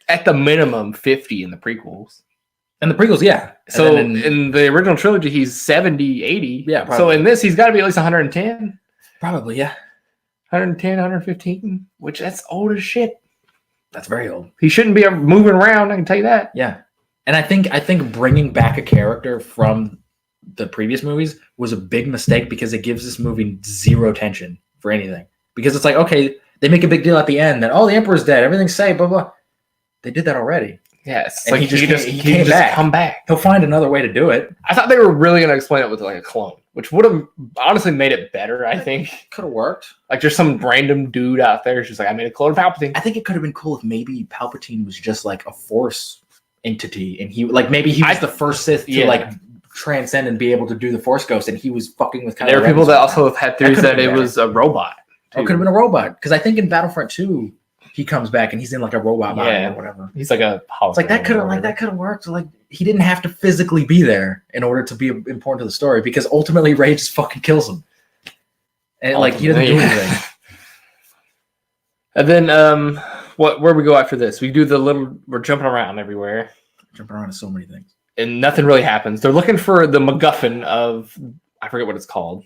at the minimum 50 in the prequels. And the prequels, yeah. So in the original trilogy, he's 70, 80. Yeah, probably. So in this, he's got to be at least 110. Probably, yeah. 110, 115, which that's old as shit. That's very old. He shouldn't be moving around, I can tell you that. Yeah. And I think bringing back a character from the previous movies was a big mistake because it gives this movie zero tension for anything. Because it's like, okay, they make a big deal at the end that, oh, the Emperor's dead, everything's safe, blah, blah. They did that already. Yes. And he came back. Come back. He'll find another way to do it. I thought they were really going to explain it with like a clone, which would have honestly made it better, I think. Could have worked. Like there's some random dude out there who's just like, I made a clone of Palpatine. I think it could have been cool if maybe Palpatine was just like a Force entity and he like maybe he was the first Sith to like transcend and be able to do the Force Ghost and he was fucking with Kylo Ren. There are people that also have had theories that it was a robot. Or it could have been a robot. Because I think in Battlefront 2 he comes back and he's in like a robot body or whatever. He's like a hologram. It's like that could have worked. So like he didn't have to physically be there in order to be important to the story because ultimately Rey just fucking kills him. And like he doesn't do anything. And then where we go after this? We do we're jumping around everywhere. Jumping around to so many things. And nothing really happens. They're looking for the MacGuffin of I forget what it's called.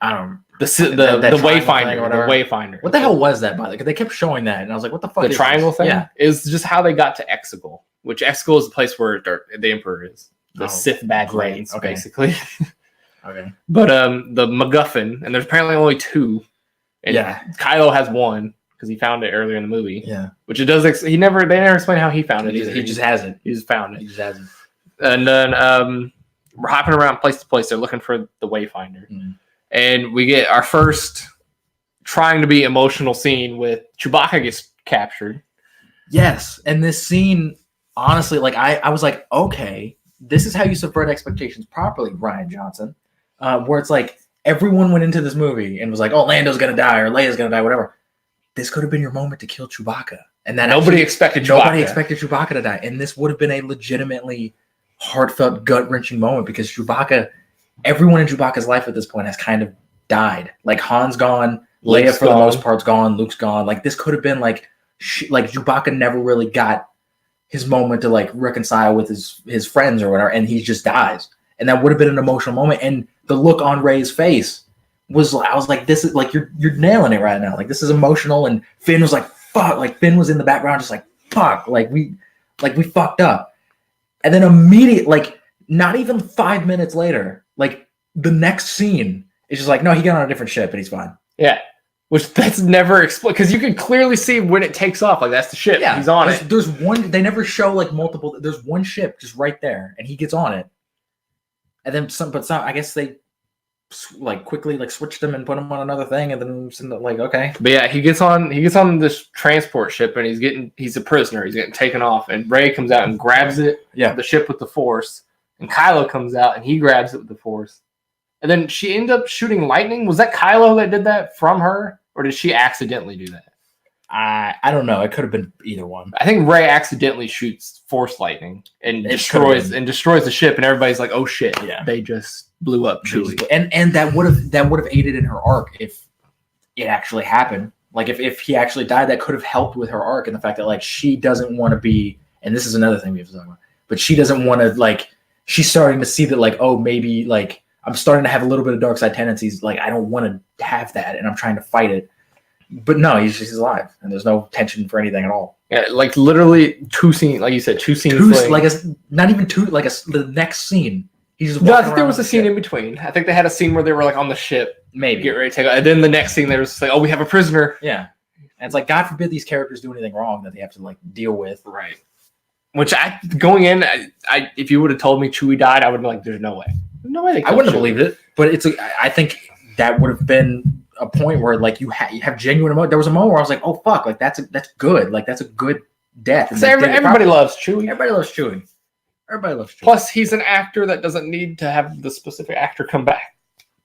I don't the Wayfinder or the Wayfinder. What the hell was that, by the way? Because they kept showing that, and I was like, "What the fuck?" The triangle this? thing, yeah, is just how they got to Exegol, which Exegol is the place where the Emperor is. The Sith bad reigns, basically. Okay. But the MacGuffin, and there's apparently only two. And Kylo has one because he found it earlier in the movie. Yeah. Which it does. They never explain how he found it either. He just has it. He just found it. He just has it. And then we're hopping around place to place. They're looking for the Wayfinder. Mm-hmm. And we get our first trying to be emotional scene with Chewbacca gets captured. Yes. And this scene, honestly, like I was like, okay, this is how you subvert expectations properly, Rian Johnson. Where it's like everyone went into this movie and was like, oh, Lando's going to die or Leia's going to die, whatever. This could have been your moment to kill Chewbacca. And then nobody expected Chewbacca to die. And this would have been a legitimately heartfelt, gut-wrenching moment because everyone in Chewbacca's life at this point has kind of died. Like Han's gone, Leia for the most part's gone, Luke's gone. Like this could have been like Chewbacca never really got his moment to like reconcile with his friends or whatever, and he just dies. And that would have been an emotional moment. And the look on Rey's face was, I was like, this is like you're nailing it right now. Like this is emotional. And Finn was like, fuck. Like Finn was in the background, just like fuck. Like we fucked up. And then immediately, like not even 5 minutes later, like the next scene is just like, no, he got on a different ship and he's fine. Yeah. Which that's never explained because you can clearly see when it takes off. Like that's the ship. Yeah. He's on it. There's one, they never show like multiple, there's one ship just right there and he gets on it. And then I guess they like quickly like switched him and put him on another thing and then like, okay. But yeah, he gets on this transport ship and he's a prisoner. He's getting taken off and Rey comes out and grabs it. Yeah. The ship with the Force. And Kylo comes out and he grabs it with the Force. And then she ended up shooting lightning. Was that Kylo that did that from her? Or did she accidentally do that? I don't know. It could have been either one. I think Rey accidentally shoots Force lightning and destroys the ship, and everybody's like, "Oh shit! Yeah, they just blew up Chewie." And that would have aided in her arc if it actually happened. Like if he actually died, that could have helped with her arc and the fact that like she doesn't want to be. And this is another thing we have to talk about. But she doesn't want to like. She's starting to see that like, oh, maybe like I'm starting to have a little bit of dark side tendencies. Like I don't want to have that, and I'm trying to fight it. But no, he's alive, and there's no tension for anything at all. Yeah, like literally two scenes, like you said, two scenes. Not even two, like the next scene. He's just I think there was a scene in between. I think they had a scene where they were like on the ship, maybe get ready to take off, and then the next scene there was like, oh, we have a prisoner. Yeah, and it's like God forbid these characters do anything wrong that they have to like deal with. Right. Which going in, if you would have told me Chewie died, I would have been like, there's no way. No way. I wouldn't have believed it, but I think that would have been a point where like you have genuine emotion. There was a moment where I was like, oh fuck, like that's good. Like that's a good death. So everybody loves Chewie. Everybody loves Chewie. Everybody loves Chewie. Plus, he's an actor that doesn't need to have the specific actor come back.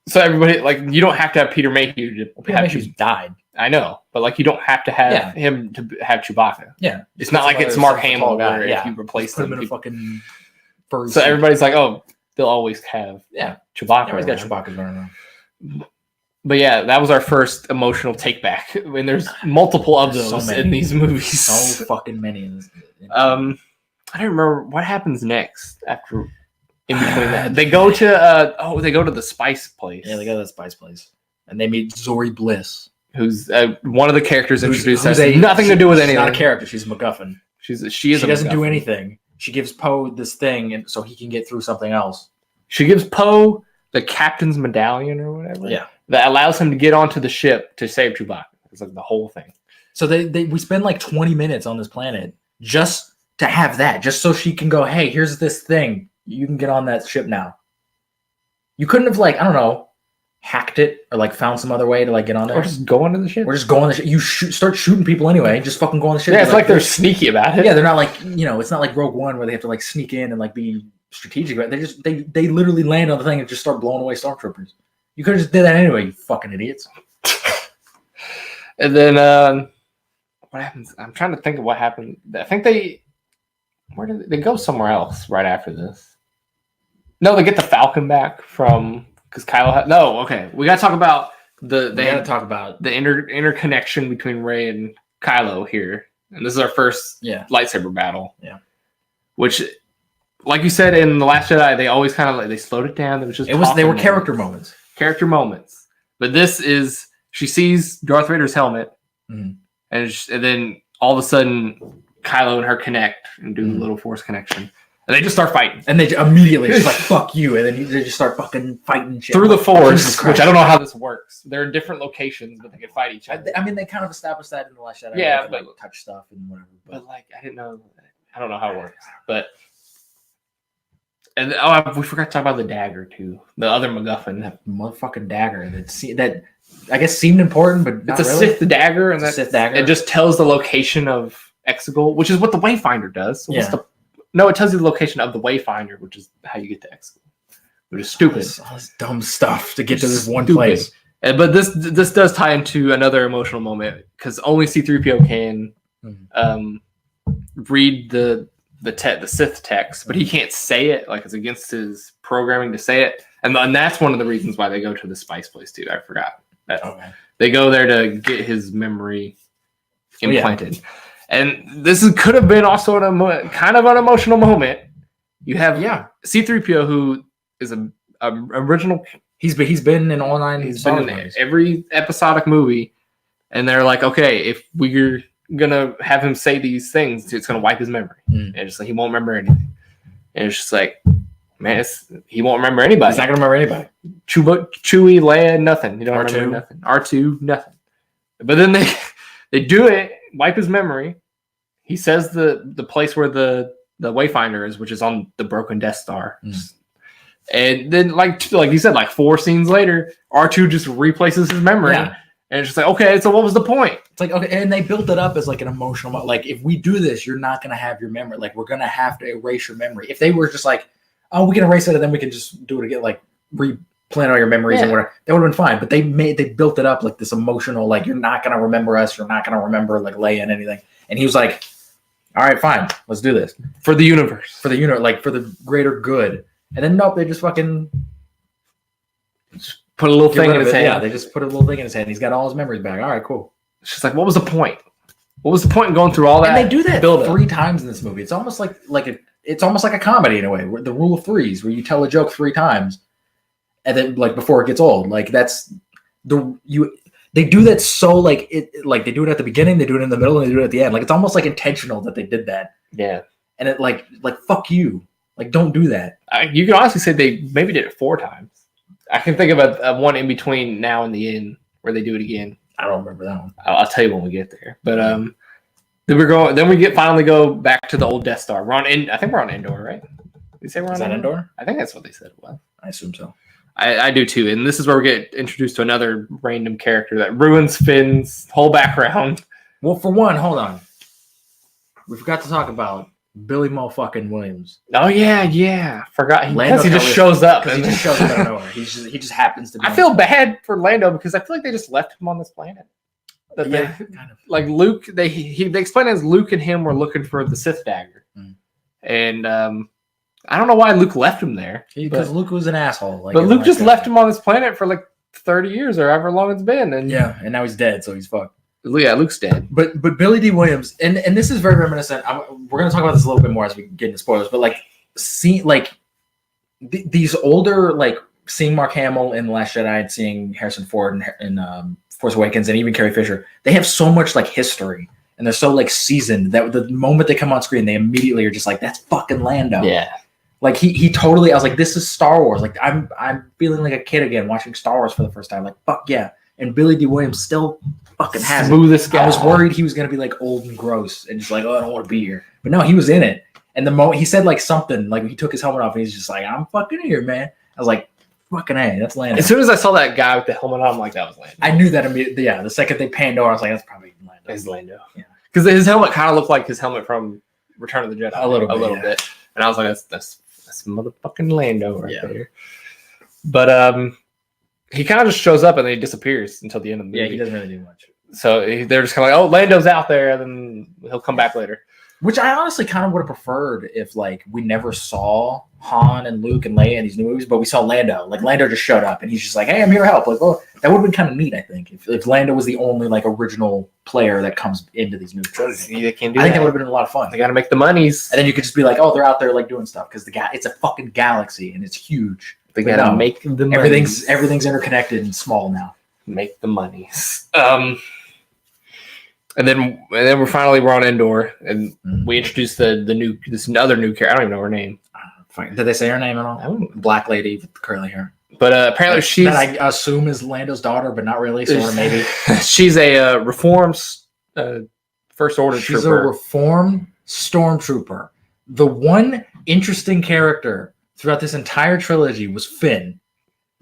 So everybody, like, you don't have to have Peter Mayhew to Peter Mayhew's died. I know, but like you don't have to have him to have Chewbacca. Yeah, it's not like it's Mark Hamill where if you replace him in a fucking. So everybody's like, oh, they'll always have Chewbacca. Chewbacca Everybody's got Chewbacca running around. But yeah, that was our first emotional take back. I mean, there's multiple of those in these movies. So fucking many in this. I don't remember what happens next after in between that. They go to they go to the spice place. Yeah, they go to the spice place. And they meet Zori Bliss. Who's one of the characters introduced has nothing to do with anything. She's not a character, she's a MacGuffin. She doesn't do anything. She gives Poe this thing and so he can get through something else. She gives Poe the captain's medallion or whatever. Yeah. That allows him to get onto the ship to save Chewbacca. It's like the whole thing. So we spend like 20 minutes on this planet just to have that, just so she can go, hey, here's this thing. You can get on that ship now. You couldn't have like, I don't know, hacked it or like found some other way to like get on there. Or just go onto the ship. Or just go on the ship. You start shooting people anyway. Just fucking go on the ship. Yeah, it's like they're sneaky about it. Yeah, they're not like, it's not like Rogue One where they have to like sneak in and like be strategic about it. They literally land on the thing and just start blowing away stormtroopers. You could have just did that anyway, you fucking idiots. And then what happens? I'm trying to think of what happened. I think they go somewhere else right after this. No, they get the Falcon back from because Kylo. We got to talk about the interconnection between Rey and Kylo here, and this is our first lightsaber battle. Yeah, which, like you said in The Last Jedi, they always kind of like they slowed it down. They were character moments. Character moments, but this is she sees Darth Vader's helmet, and then all of a sudden Kylo and her connect and do the little Force connection, and they just start fighting. And they immediately just like fuck you, and then they just start fucking fighting shit through the Force, which I don't know how this works. They're in different locations, but they can fight each other. I mean, they kind of established that in The Last Jedi. Yeah, but like, touch stuff and whatever. But like, I didn't know. I don't know how it works, but. And we forgot to talk about the dagger too. The other MacGuffin, that motherfucking dagger that I guess seemed important, but not it's a really. Sith dagger, and Sith dagger. It just tells the location of Exegol, which is what the Wayfinder does. So it tells you the location of the Wayfinder, which is how you get to Exegol, which is stupid. All this dumb stuff to get to this one place. But this does tie into another emotional moment because only C-3PO can read the Sith text, but he can't say it. Like it's against his programming to say it, and that's one of the reasons why they go to the spice place too. I forgot that they go there to get his memory implanted, and this could have been also kind of an emotional moment. You have C-3PO, who is a original. He's been in all 9. He's been in every episodic movie, and they're like, okay, if we're gonna have him say these things, it's gonna wipe his memory, and it's like he won't remember anything. And it's just like, man, he won't remember anybody. He's not gonna remember anybody. Chewie, Leia, nothing. You don't remember nothing. R2, nothing. But then they do it, wipe his memory. He says the place where the Wayfinder is, which is on the broken Death Star. And then, like you said, like 4 scenes later, R2 just replaces his memory. Yeah. And it's just like, okay, so what was the point? It's like, okay, and they built it up as like an emotional, like if we do this, you're not gonna have your memory. Like we're gonna have to erase your memory. If they were just like, oh, we can erase it and then we can just do it again, like replant all your memories and whatever, that would have been fine. But they built it up like this emotional, like you're not gonna remember us, you're not gonna remember like Leia and anything. And he was like, all right, fine, let's do this for the universe, like for the greater good. And then nope, they just fucking. Put a little thing in his hand. Yeah, they just put a little thing in his hand. He's got all his memories back. All right, cool. It's just like, what was the point? What was the point in going through all that? And they do that 3 times in this movie. It's almost like it's almost like a comedy in a way. The rule of 3s, where you tell a joke 3 times, and then like before it gets old. Like that's they do that so like they do it at the beginning, they do it in the middle, and they do it at the end. Like it's almost like intentional that they did that. Yeah. And it like fuck you. Like don't do that. You can honestly say they maybe did it 4 times. I can think of a one in between now and the end where they do it again. I don't remember that one. I'll tell you when we get there. But then we finally go back to the old Death Star. I think we're on Endor, right? Did they say we're on Endor? I think that's what they said it was. I assume so. I do too. And this is where we get introduced to another random character that ruins Finn's whole background. Well, for one, hold on. We forgot to talk about Billy motherfucking Williams. Oh yeah, forgot because he just shows up. He just shows up out of nowhere. He just happens to be. I feel bad for Lando because I feel like they just left him on this planet. Kind of. Like Luke, they explain it as Luke and him were looking for the Sith dagger, and I don't know why Luke left him there because Luke was an asshole. But Luke just left him on this planet for like 30 years or however long it's been. And and now he's dead, so he's fucked. Yeah, Luke's dead. But Billy D. Williams, and this is very reminiscent. We're gonna talk about this a little bit more as we get into spoilers. But like, these older, like seeing Mark Hamill in The Last Jedi and seeing Harrison Ford in Force Awakens and even Carrie Fisher, they have so much like history and they're so like seasoned that the moment they come on screen, they immediately are just like, that's fucking Lando. Yeah. Like he totally, I was like, this is Star Wars. Like I'm feeling like a kid again watching Star Wars for the first time. Like, fuck yeah. And Billy D. Williams still fucking has smoothest guy. I was worried he was gonna be like old and gross and just like, oh, I don't want to be here. But no, he was in it. And the moment he said like something, like he took his helmet off and he's just like, I'm fucking here, man. I was like, fucking A, that's Lando. As soon as I saw that guy with the helmet on, I'm like, that was Lando. I knew that immediately. Yeah, the second they panned over, I was like, that's probably Lando. It's Lando. Yeah. Because his helmet kind of looked like his helmet from Return of the Jedi. A little bit. And I was like, that's motherfucking Lando right there. But he kind of just shows up and then he disappears until the end of the movie. Yeah, he doesn't really do much. So they're just kind of like, oh, Lando's out there, and then he'll come back later. Which I honestly kind of would have preferred if like we never saw Han and Luke and Leia in these new movies, but we saw Lando. Like Lando just showed up and he's just like, hey, I'm here to help. Like, well, that would have been kind of neat, I think, if Lando was the only like original player that comes into these new trilogy. They can't do I think that would have been a lot of fun. They got to make the monies. And then you could just be like, oh, they're out there like doing stuff because it's a fucking galaxy and it's huge. They got to make the monies. Everything's interconnected and small now. Make the monies. And then we're on Endor, and we introduced this other new character. I don't even know her name. Did they say her name at all? Black lady with curly hair. But apparently she's that I assume is Lando's daughter, but not really. Sort of maybe. She's a reformed First Order trooper. She's a reformed stormtrooper. The one interesting character throughout this entire trilogy was Finn.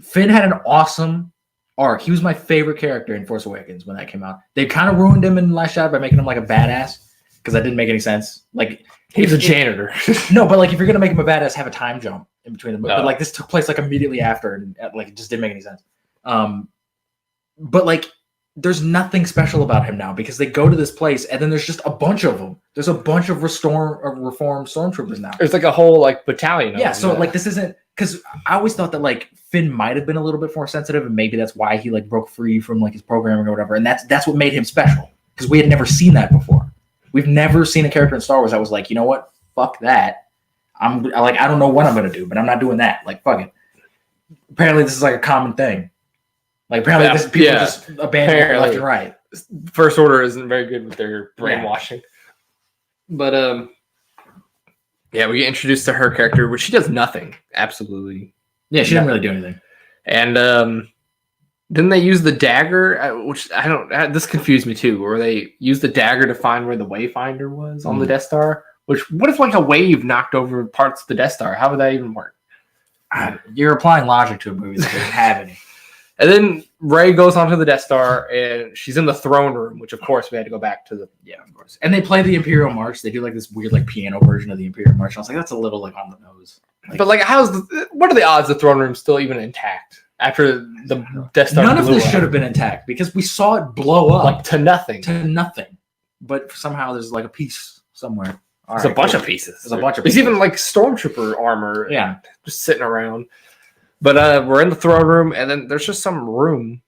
Finn had an awesome arc. He was my favorite character in Force Awakens when that came out. They kind of ruined him in Last Shot by making him like a badass because that didn't make any sense. Like he's a janitor. No, but like if you're gonna make him a badass, have a time jump in between them. No. But like this took place like immediately after, and like it just didn't make any sense. But like there's nothing special about him now because they go to this place and then there's just a bunch of them. There's a bunch of reformed stormtroopers now. There's like a whole like battalion. Yeah, so like this isn't. Because I always thought that like Finn might have been a little bit more sensitive, and maybe that's why he like broke free from like his programming or whatever, and that's what made him special. Because we had never seen that before. We've never seen a character in Star Wars that was like, you know what, fuck that. I don't know what I'm gonna do, but I'm not doing that. Like fuck it. Apparently, this is like a common thing. Like apparently, people just abandon it left and right. First Order isn't very good with their brainwashing, but yeah, we get introduced to her character, which she does nothing. Absolutely. Yeah, she didn't really do anything. And then they use the dagger, which I don't. This confused me too, where they used the dagger to find where the Wayfinder was on the Death Star. Which, what if like a wave knocked over parts of the Death Star? How would that even work? You're applying logic to a movie that doesn't have any. And then Rey goes onto the Death Star, and she's in the throne room, which of course we had to go back to the. Yeah, of course. And they play the Imperial March. They do like this weird like piano version of the Imperial March. I was like, that's a little like on the nose. Like, but like, what are the odds the throne room's still even intact after the Death Star? None of this should have been intact because we saw it blow up like to nothing. But somehow there's like a piece somewhere. There's a bunch of pieces. There's even like stormtrooper armor. Yeah, just sitting around. But we're in the throne room, and then there's just some room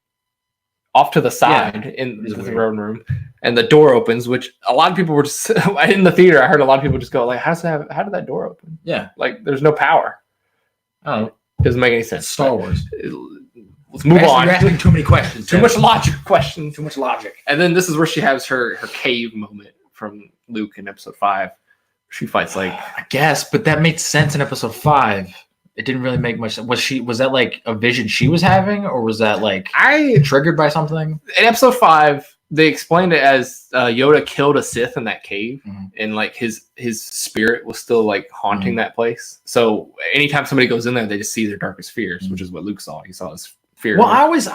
off to the side in the throne room, and the door opens, which a lot of people were just in the theater. I heard a lot of people just go like, how did that door open? Yeah, like there's no power. Oh, doesn't make any sense. Star Wars. Let's move on. You're asking too many questions. Too much logic questions. Too much logic. And then this is where she has her cave moment from Luke in Episode 5. She fights like I guess, but that made sense in Episode 5. It didn't really make much sense. Was that like a vision she was having, or was that like triggered by something? In Episode 5, they explained it as Yoda killed a Sith in that cave, and like his spirit was still like haunting that place. So anytime somebody goes in there, they just see their darkest fears, which is what Luke saw. He saw his fear. Well, I always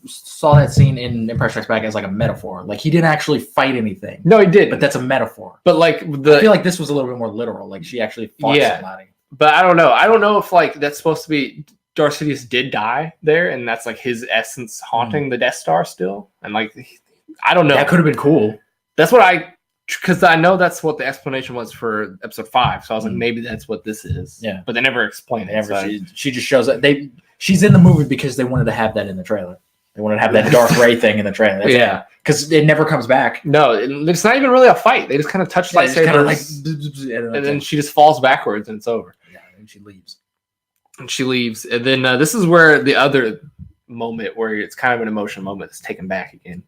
saw that scene in Empire Strikes Back as like a metaphor. Like he didn't actually fight anything. No, he did, but that's a metaphor. But like I feel like this was a little bit more literal. Like she actually fought somebody. But I don't know. I don't know if like that's supposed to be Darth Sidious did die there, and that's like his essence haunting the Death Star still. And like, I don't know. That could have been cool. That's what because I know that's what the explanation was for Episode 5. So I was like, maybe that's what this is. Yeah. But they never explained it. She just shows up. she's in the movie because they wanted to have that in the trailer. They wanted to have that Darth Rey thing in the trailer. Yeah, because it never comes back. No, it's not even really a fight. They just kind of touch lightsabers, and then she just falls backwards and it's over. Yeah, and she leaves. And then this is where the other moment where it's kind of an emotional moment is taken back again.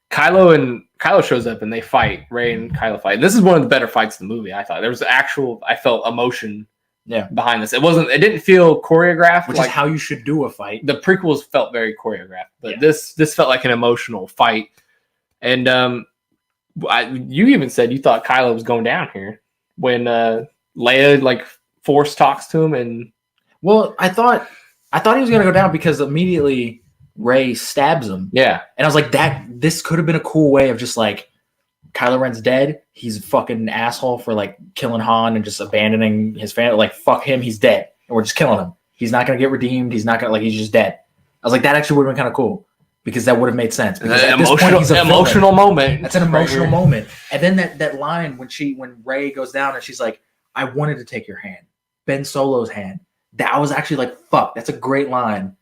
Kylo shows up and they fight. Rey and Kylo fight. And this is one of the better fights in the movie. I thought there was I felt emotion. Behind this, it didn't feel choreographed, which is how you should do a fight. The prequels felt very choreographed, but this felt like an emotional fight. And you even said you thought Kylo was going down here when Leia like force talks to him, and I thought he was gonna go down because immediately Rey stabs him. Yeah, and I was like, this could have been a cool way of just like Kylo Ren's dead. He's a fucking asshole for like killing Han and just abandoning his family. Like fuck him, he's dead, and we're just killing him. He's not gonna get redeemed. He's not gonna he's just dead. I was like, that actually would have been kind of cool. Because that would have made sense. Because at this point, he's an emotional moment. That's an emotional moment. And then that line when Rey goes down and she's like, "I wanted to take your hand, Ben Solo's hand." That was actually like, "Fuck." That's a great line,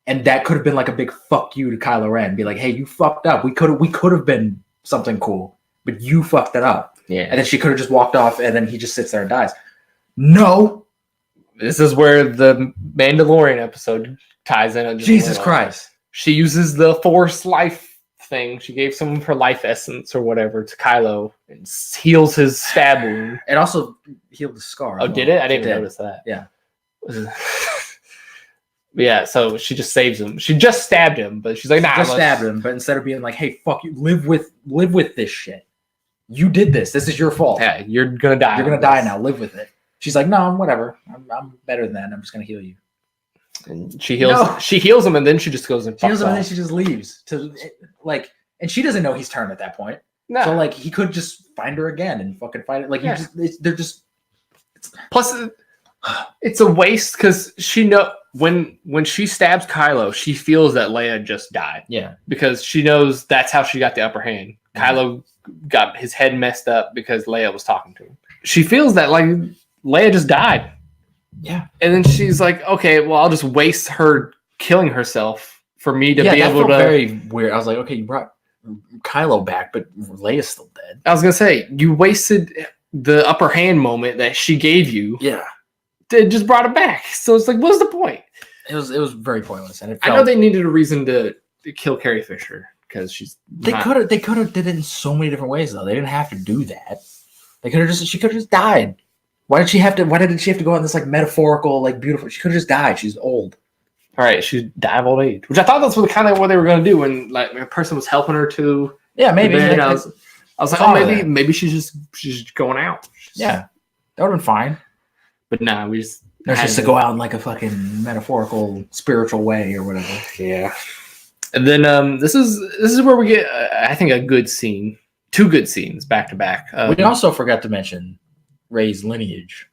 and that could have been like a big fuck you to Kylo Ren. Be like, "Hey, you fucked up. We could have been something cool, but you fucked it up." Yeah. And then she could have just walked off, and then he just sits there and dies. No. This is where the Mandalorian episode ties in. Jesus Christ. She uses the Force life thing. She gave some of her life essence or whatever to Kylo and heals his stab wound. It also healed the scar. Oh, did it? I didn't even notice that. Yeah. Yeah, so she just saves him. She just stabbed him, but she's like, nah. Just stabbed him, but instead of being like, hey, fuck you, live with this shit. You did this. This is your fault. Yeah, you're going to die. You're going to die now. Live with it. She's like, no, whatever. I'm better than that. I'm just going to heal you. And she heals him, and then she just goes and heals him, and then she just leaves and she doesn't know he's turned at that point. No. So like he could just find her again and fucking fight it. Like they're just. Plus, it's a waste because when she stabs Kylo, she feels that Leia just died. Yeah, because she knows that's how she got the upper hand. Mm-hmm. Kylo got his head messed up because Leia was talking to him. She feels that like Leia just died. Yeah. And then she's like, okay, well, I'll just waste her killing herself for me to be able to. Very weird. I was like, okay, you brought Kylo back, but Leia's still dead. I was going to say, you wasted the upper hand moment that she gave you. Yeah. It just brought it back. So it's like, what's the point? It was very pointless. And I know they needed a reason to kill Carrie Fisher because she's. They could have did it in so many different ways, though. They didn't have to do that. She could have just died. Why did she have to go on this like metaphorical, like beautiful? She could have just died. She's old. All right, she died of old age, which I thought that's what they were going to do when like a person was helping her to. Yeah, maybe. I was like, oh, maybe she's just going out. Yeah, that would have been fine. But nah, we just to go out in like a fucking metaphorical, spiritual way or whatever. Yeah. And then this is where we get I think a good scene, two good scenes back to back. We also forgot to mention Rey's lineage.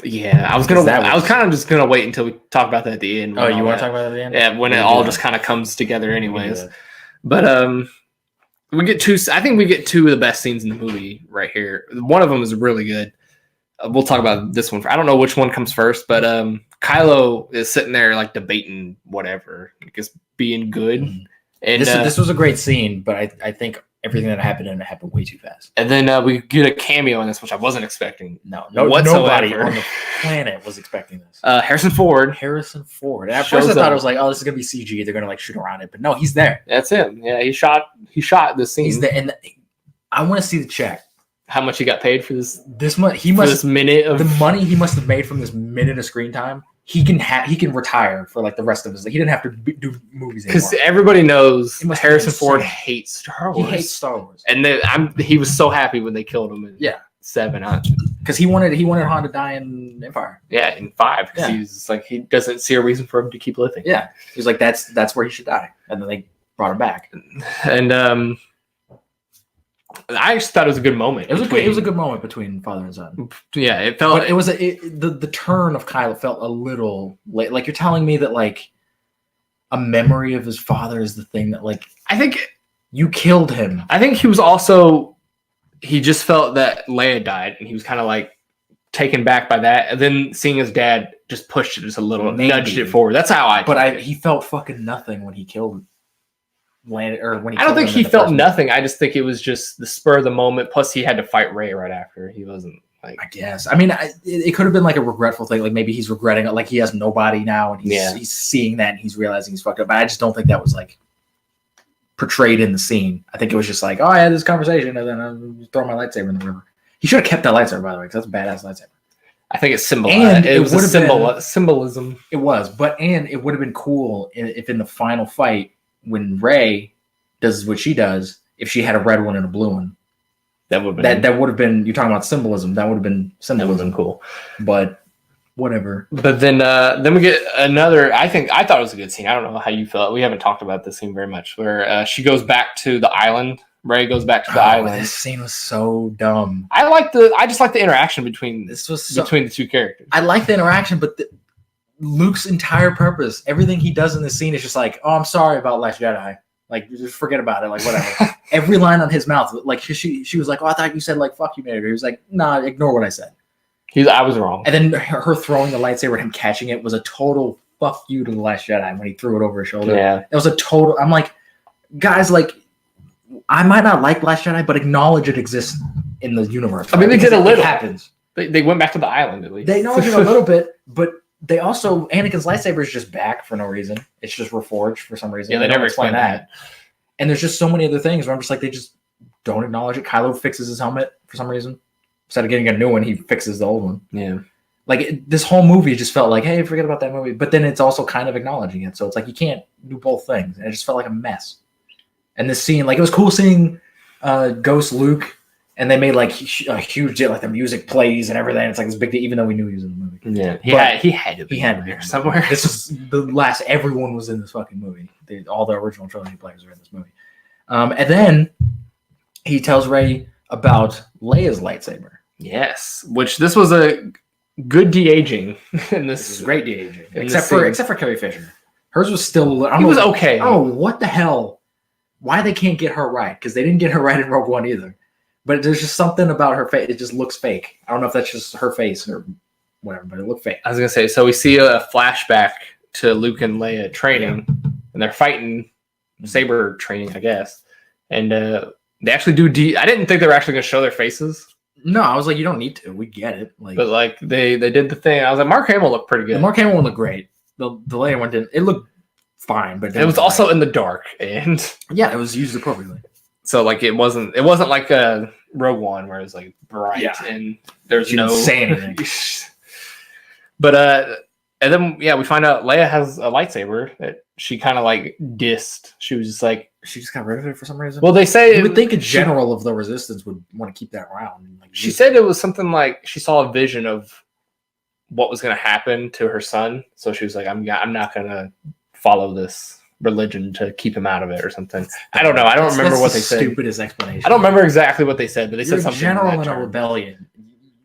Yeah, I was kind of just gonna wait until we talk about that at the end. Oh, you want to talk about that at the end? Yeah, when it all just kind of comes together, anyways. But we get two. I think we get two of the best scenes in the movie right here. One of them is really good. We'll talk about this one. I don't know which one comes first, but Kylo is sitting there like debating whatever, just being good. Mm-hmm. And this was a great scene, but I think everything that happened in it happened way too fast. And then we get a cameo in this, which I wasn't expecting. No, nobody on the planet was expecting this. Harrison Ford. And at first I thought it was like, oh, this is gonna be CG. They're gonna like shoot around it, but no, he's there. That's him. Yeah, he shot the scene. He's there, and I want to see the check. How much he got paid for this? This minute of the money he must have made from this minute of screen time. He can retire for like the rest of his life. He didn't have to do movies anymore. Because everybody knows Harrison Ford hates Star Wars. He hates Star Wars. And he was so happy when they killed him in 7. Because he wanted Han to die in Empire. Yeah, in 5. Because he was like, he doesn't see a reason for him to keep living. Yeah. He was like, that's where he should die. And then they brought him back. And I just thought it was a good moment. It was a good moment between father and son. Yeah, it felt. But it was the turn of Kylo felt a little late. Like you're telling me that like a memory of his father is the thing that like I think you killed him. I think he just felt that Leia died, and he was kind of like taken back by that, and then seeing his dad just pushed it just a little, Maybe. nudged it forward. That's how he felt fucking nothing when he killed Landon, or when he. I don't think him he in the felt first nothing. I just think it was just the spur of the moment. Plus, he had to fight Ray right after. He wasn't like. I guess. I mean, it could have been like a regretful thing. Like maybe he's regretting it. Like he has nobody now, and he's seeing that, and he's realizing he's fucked up. But I just don't think that was like portrayed in the scene. I think it was just like, oh, I had this conversation, and then I throw my lightsaber in the river. He should have kept that lightsaber, by the way, because that's a badass lightsaber. I think it's symbolized. It was a symbolism. It was, but it would have been cool if in the final fight when Rey does what she does, if she had a red one and a blue one. That would have been. You're talking about symbolism. That would have been symbolism. That would have been cool. But whatever. But then we get another. I thought it was a good scene. I don't know how you felt. We haven't talked about this scene very much. Where she goes back to the island. Rey goes back to the island. This scene was so dumb. I just like the interaction between between the two characters. I like the interaction, but Luke's entire purpose, everything he does in this scene is just like, oh, I'm sorry about Last Jedi. Like, just forget about it. Like, whatever. Every line on his mouth, like she was like, oh, I thought you said like fuck you, Mater. He was like, nah, ignore what I said. I was wrong. And then her throwing the lightsaber and him catching it was a total fuck you to the Last Jedi when he threw it over his shoulder. Yeah, it was a total. I'm like, guys, like. I might not like Last Jedi, but acknowledge it exists in the universe. I mean, they did a little. It happens. They went back to the island at least. They acknowledge it a little bit, but they also Anakin's lightsaber is just back for no reason. It's just reforged for some reason. Yeah, they never explain that. And there's just so many other things where I'm just like, they just don't acknowledge it. Kylo fixes his helmet for some reason. Instead of getting a new one, he fixes the old one. Yeah. Like this whole movie just felt like, hey, forget about that movie. But then it's also kind of acknowledging it. So it's like you can't do both things. And it just felt like a mess. And this scene, like it was cool seeing Ghost Luke, and they made like a huge deal, like the music plays and everything. It's like this big deal, even though we knew he was in the movie. Yeah, he had to be there somewhere. This was the last. Everyone was in this fucking movie. All the original trilogy players were in this movie. And then he tells Rey about Leia's lightsaber. Yes, which this was a good de-aging in this. This is great de-aging, except for Carrie Fisher. Hers was still. It was okay. Oh, what the hell? Why they can't get her right? Because they didn't get her right in Rogue One either. But there's just something about her face. It just looks fake. I don't know if that's just her face or whatever, but it looked fake. I was gonna say. So we see a flashback to Luke and Leia training, and they're fighting saber training, I guess. And they actually do. I didn't think they were actually gonna show their faces. No, I was like, you don't need to. We get it. But like they did the thing. I was like, Mark Hamill looked pretty good. The Mark Hamill one looked great. The Leia one didn't. It looked fine, but it was also in the dark, and yeah, it was used appropriately. So like it wasn't like a Rogue One where it's like bright and there's no say anything. But and then we find out Leia has a lightsaber that she kind of like dissed. She was just like she just got rid of it for some reason. Well, they say you would think a general of the Resistance would want to keep that around. Like, she said it was something like she saw a vision of what was going to happen to her son, so she was like, I'm not going to follow this religion to keep him out of it or something. I don't know. I don't remember what they said. Stupidest explanation. I don't remember exactly what they said, but they said something. You're a general in a rebellion.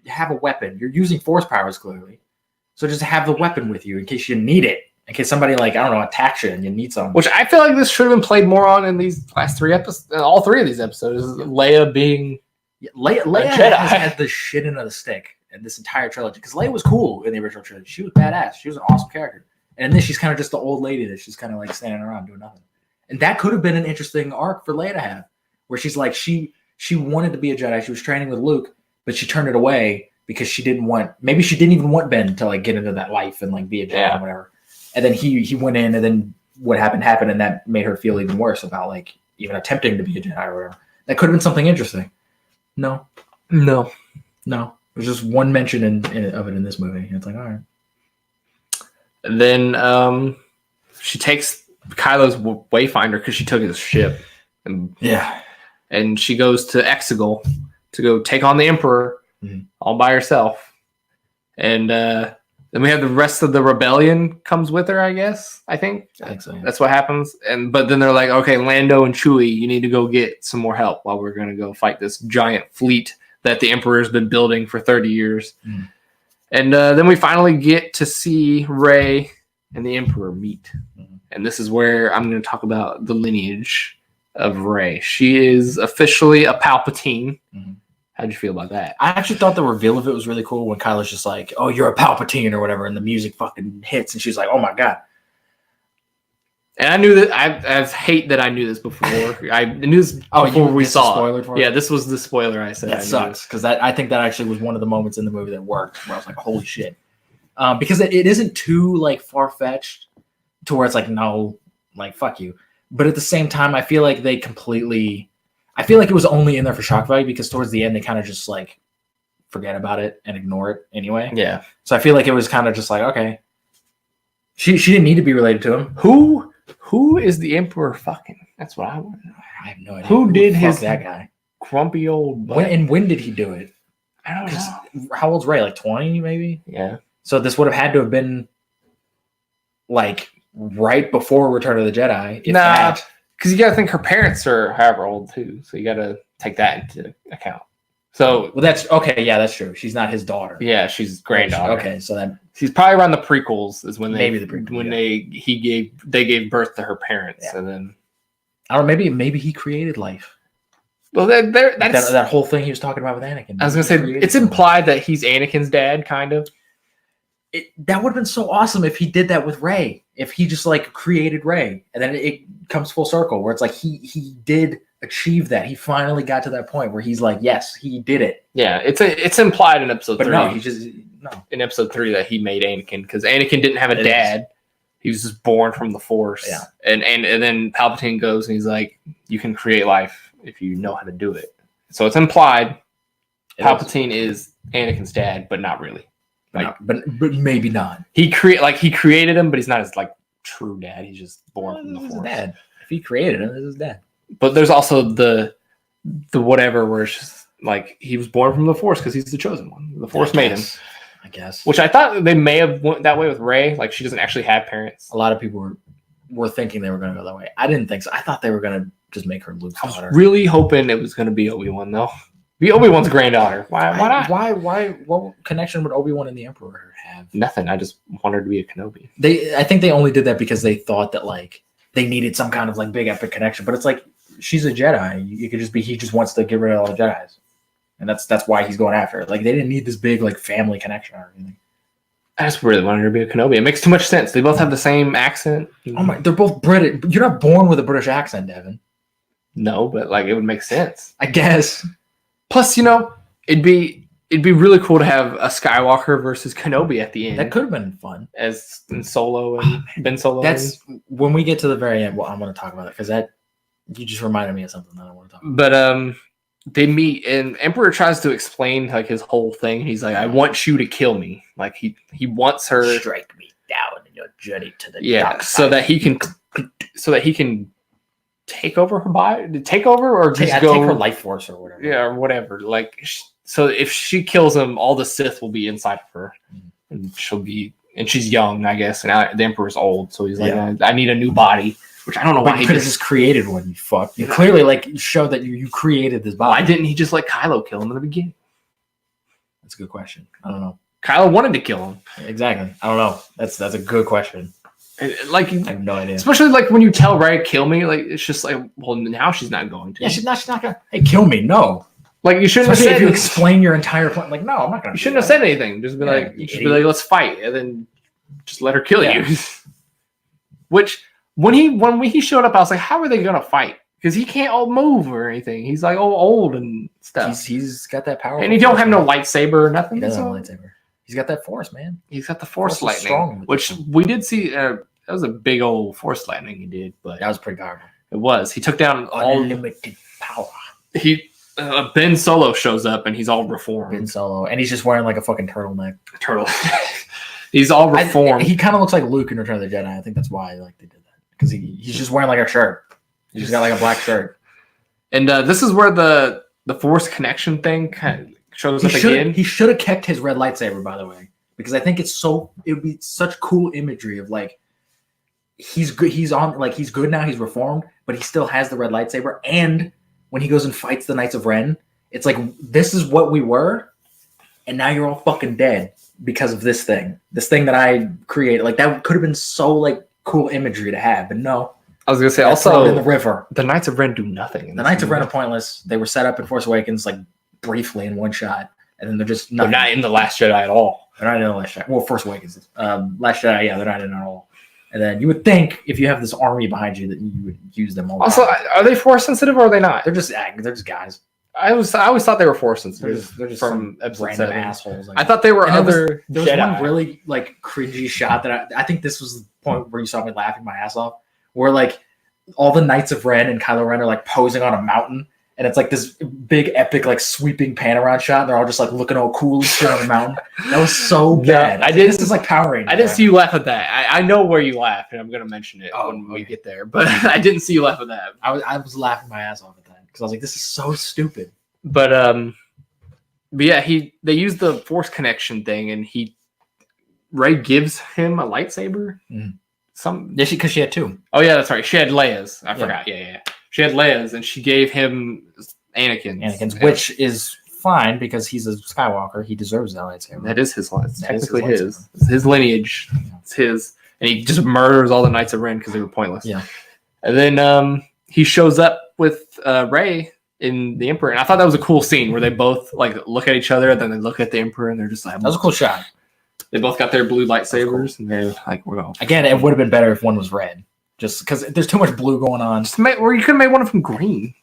You have a weapon. You're using force powers clearly. So just have the weapon with you in case you need it. In case somebody attacks you and you need something. Which I feel like this should have been played more on in these last 3 episodes. All 3 of these episodes. Leia being Leia has had the shit end of the stick in this entire trilogy. Because Leia was cool in the original trilogy. She was badass. She was an awesome character. And in this, she's kind of just the old lady that she's kind of like standing around doing nothing. And that could have been an interesting arc for Leia to have, where she's like, she wanted to be a Jedi. She was training with Luke, but she turned it away because she didn't even want Ben to like get into that life and like be a Jedi or whatever. And then he went in, and then what happened, and that made her feel even worse about like even attempting to be a Jedi or whatever. That could have been something interesting. No. There's just one mention of it in this movie. And it's like, all right. And then she takes Kylo's Wayfinder because she took his ship. And she goes to Exegol to go take on the Emperor all by herself. And then we have the rest of the rebellion comes with her, I guess. I think so, yeah. That's what happens. But then they're like, okay, Lando and Chewie, you need to go get some more help while we're going to go fight this giant fleet that the Emperor's been building for 30 years. And then we finally get to see Rey and the Emperor meet. And this is where I'm going to talk about the lineage of Rey. She is officially a Palpatine. How'd you feel about that? I actually thought the reveal of it was really cool when Kylo's just like, "Oh, you're a Palpatine" or whatever, and the music fucking hits, and she's like, "Oh my god." And I knew that. I hate that I knew this before. I knew this before we saw. Spoiler for it? Yeah, this was the spoiler I said. That sucks because I think that actually was one of the moments in the movie that worked, where I was like, "Holy shit!" Because it isn't too like far fetched to where it's like, no, like fuck you. But at the same time, I feel like I feel like it was only in there for shock value because towards the end they kind of just like forget about it and ignore it anyway. Yeah. So I feel like it was kind of just like, okay, she didn't need to be related to him. Who is the Emperor fucking? That's what I want to know. I have no idea. Who did that guy? Grumpy old butt? When did he do it? I don't know. How old's Ray? Like 20 maybe? Yeah. So this would have had to have been like right before Return of the Jedi. Nah, because you got to think her parents are however old too, so you got to take that into account. So, well, that's okay. Yeah, that's true. She's not his daughter. Yeah, she's granddaughter. Okay, so then she's probably around the prequels is when maybe the prequels, when they gave birth to her parents, and then I don't know. Maybe he created life. Well, that's that whole thing he was talking about with Anakin. I was gonna say it's implied that he's Anakin's dad, kind of. That would have been so awesome if he did that with Rey. If he just like created Rey, and then it comes full circle where it's like he did achieve that. He finally got to that point where he's like, yes, he did it. Yeah, it's implied in episode 3. But no, he just in episode 3 that he made Anakin because Anakin didn't have a dad. He was just born from the Force. Yeah. And then Palpatine goes and he's like, you can create life if you know how to do it. So it's implied Palpatine is Anakin's dad, but not really. Like, but maybe not. He created him, but he's not his like true dad. He's just born from the Force. His dad. If he created him, this is his dad. But there's also the whatever where it's just like he was born from the Force because he's the chosen one. The Force made him. I guess. Which I thought they may have went that way with Rey. Like she doesn't actually have parents. A lot of people were thinking they were going to go that way. I didn't think so. I thought they were going to just make her Luke's daughter. I was really hoping it was going to be Obi-Wan though. Be Obi-Wan's granddaughter. Why not? Why? What connection would Obi-Wan and the Emperor have? Nothing. I just wanted her to be a Kenobi. I think they only did that because they thought that like they needed some kind of like big epic connection. But it's like she's a Jedi. You could just be he just wants to get rid of all the Jedis, and that's why he's going after it. Like they didn't need this big like family connection or anything. I just really wanted her to be a Kenobi. It makes too much sense. They both have the same accent. Oh my! They're both British. You're not born with a British accent, Devin. No, but like it would make sense. I guess. Plus, it'd be really cool to have a Skywalker versus Kenobi at the end. That could have been fun. As in Solo and Ben Solo. That's when we get to the very end. Well, I'm going to talk about it because you just reminded me of something that I want to talk about. But they meet and Emperor tries to explain like his whole thing. He's like, "I want you to kill me." Like he wants her strike me down in your journey to the dark side. so that he can take over her body, take her life force or whatever. Yeah, or whatever. Like, so if she kills him, all the Sith will be inside of her, and she's young, I guess. And the Emperor's old, so he's like, I need a new body, which I don't know why he just created one. You fuck. You clearly like showed that you created this body. Why didn't he just let Kylo kill him in the beginning? That's a good question. I don't know. Kylo wanted to kill him. Exactly. I don't know. That's a good question. Like I have no idea. Especially like when you tell Rey kill me, like it's just like, well, now she's not going to. Yeah, she's not gonna. Hey, kill me? No. Like you shouldn't Especially have said. If you explain your entire plan, like no, I'm not gonna. You shouldn't have said anything. Just be like, you should be like, let's fight, and then just let her kill you. Which when he showed up, I was like, how are they gonna fight? Because he can't move or anything. He's like old and stuff. He's got that power, and he don't have no lightsaber or nothing. He doesn't have a lightsaber. He's got that force, man. He's got the force lightning, which we did see. That was a big old force lightning he did, but that was pretty powerful. It was. He took down unlimited power. Ben Solo shows up and he's all reformed. Ben Solo, and he's just wearing like a fucking turtleneck. He's all reformed. He kind of looks like Luke in Return of the Jedi. I think that's why they did that because he's just wearing like a shirt. He's just got like a black shirt. And this is where the force connection thing kind of shows up again. He should have kept his red lightsaber, by the way, because I think it would be such cool imagery of like he's good. He's good now. He's reformed, but he still has the red lightsaber. And when he goes and fights the Knights of Ren, it's like this is what we were, and now you're all fucking dead because of this thing that I created. Like that could have been so like cool imagery to have, but no. I was gonna say also in the river. The Knights of Ren do nothing. The Knights of Ren are pointless. They were set up in Force Awakens like briefly in one shot, and then they're just They're not in The Last Jedi at all. They're not in the Last Jedi. Well, Force Awakens. Last Jedi, yeah, they're not in at all. And then you would think if you have this army behind you that you would use them all. Also, are they force sensitive or are they not? They're just guys. I always thought they were force sensitive. They're just from some random 7. Assholes. I thought they were other there was Jedi. one really like cringy shot that I think this was the point where you saw me laughing my ass off, where like all the Knights of Ren and Kylo Ren are like posing on a mountain, and it's like this big epic like sweeping panorama shot, and they're all just like looking all cool and shit on the mountain. That was so bad. This is like Power Rangers. I didn't see you laugh at that. I know where you laughed, and I'm going to mention it when we get there. But I didn't see you laugh at that. I was laughing my ass off at that because I was like, this is so stupid. But yeah, they use the Force connection thing, and Rey gives him a lightsaber. Because she had 2. Oh yeah, that's right. She had Leia's. I forgot. Yeah. She had Leia's, and she gave him Anakin's, which is fine because he's a Skywalker. He deserves that lightsaber. That is his lightsaber. Technically his. It's his lineage. It's his, and he just murders all the Knights of Ren because they were pointless. Yeah. And then he shows up with Rey in the Emperor, and I thought that was a cool scene where they both like look at each other, and then they look at the Emperor, and they're just like, that was a cool shot. They both got their blue lightsabers, and they're like, we're going. Again, it would have been better if one was red, just because there's too much blue going on. Or you could have made one of them green.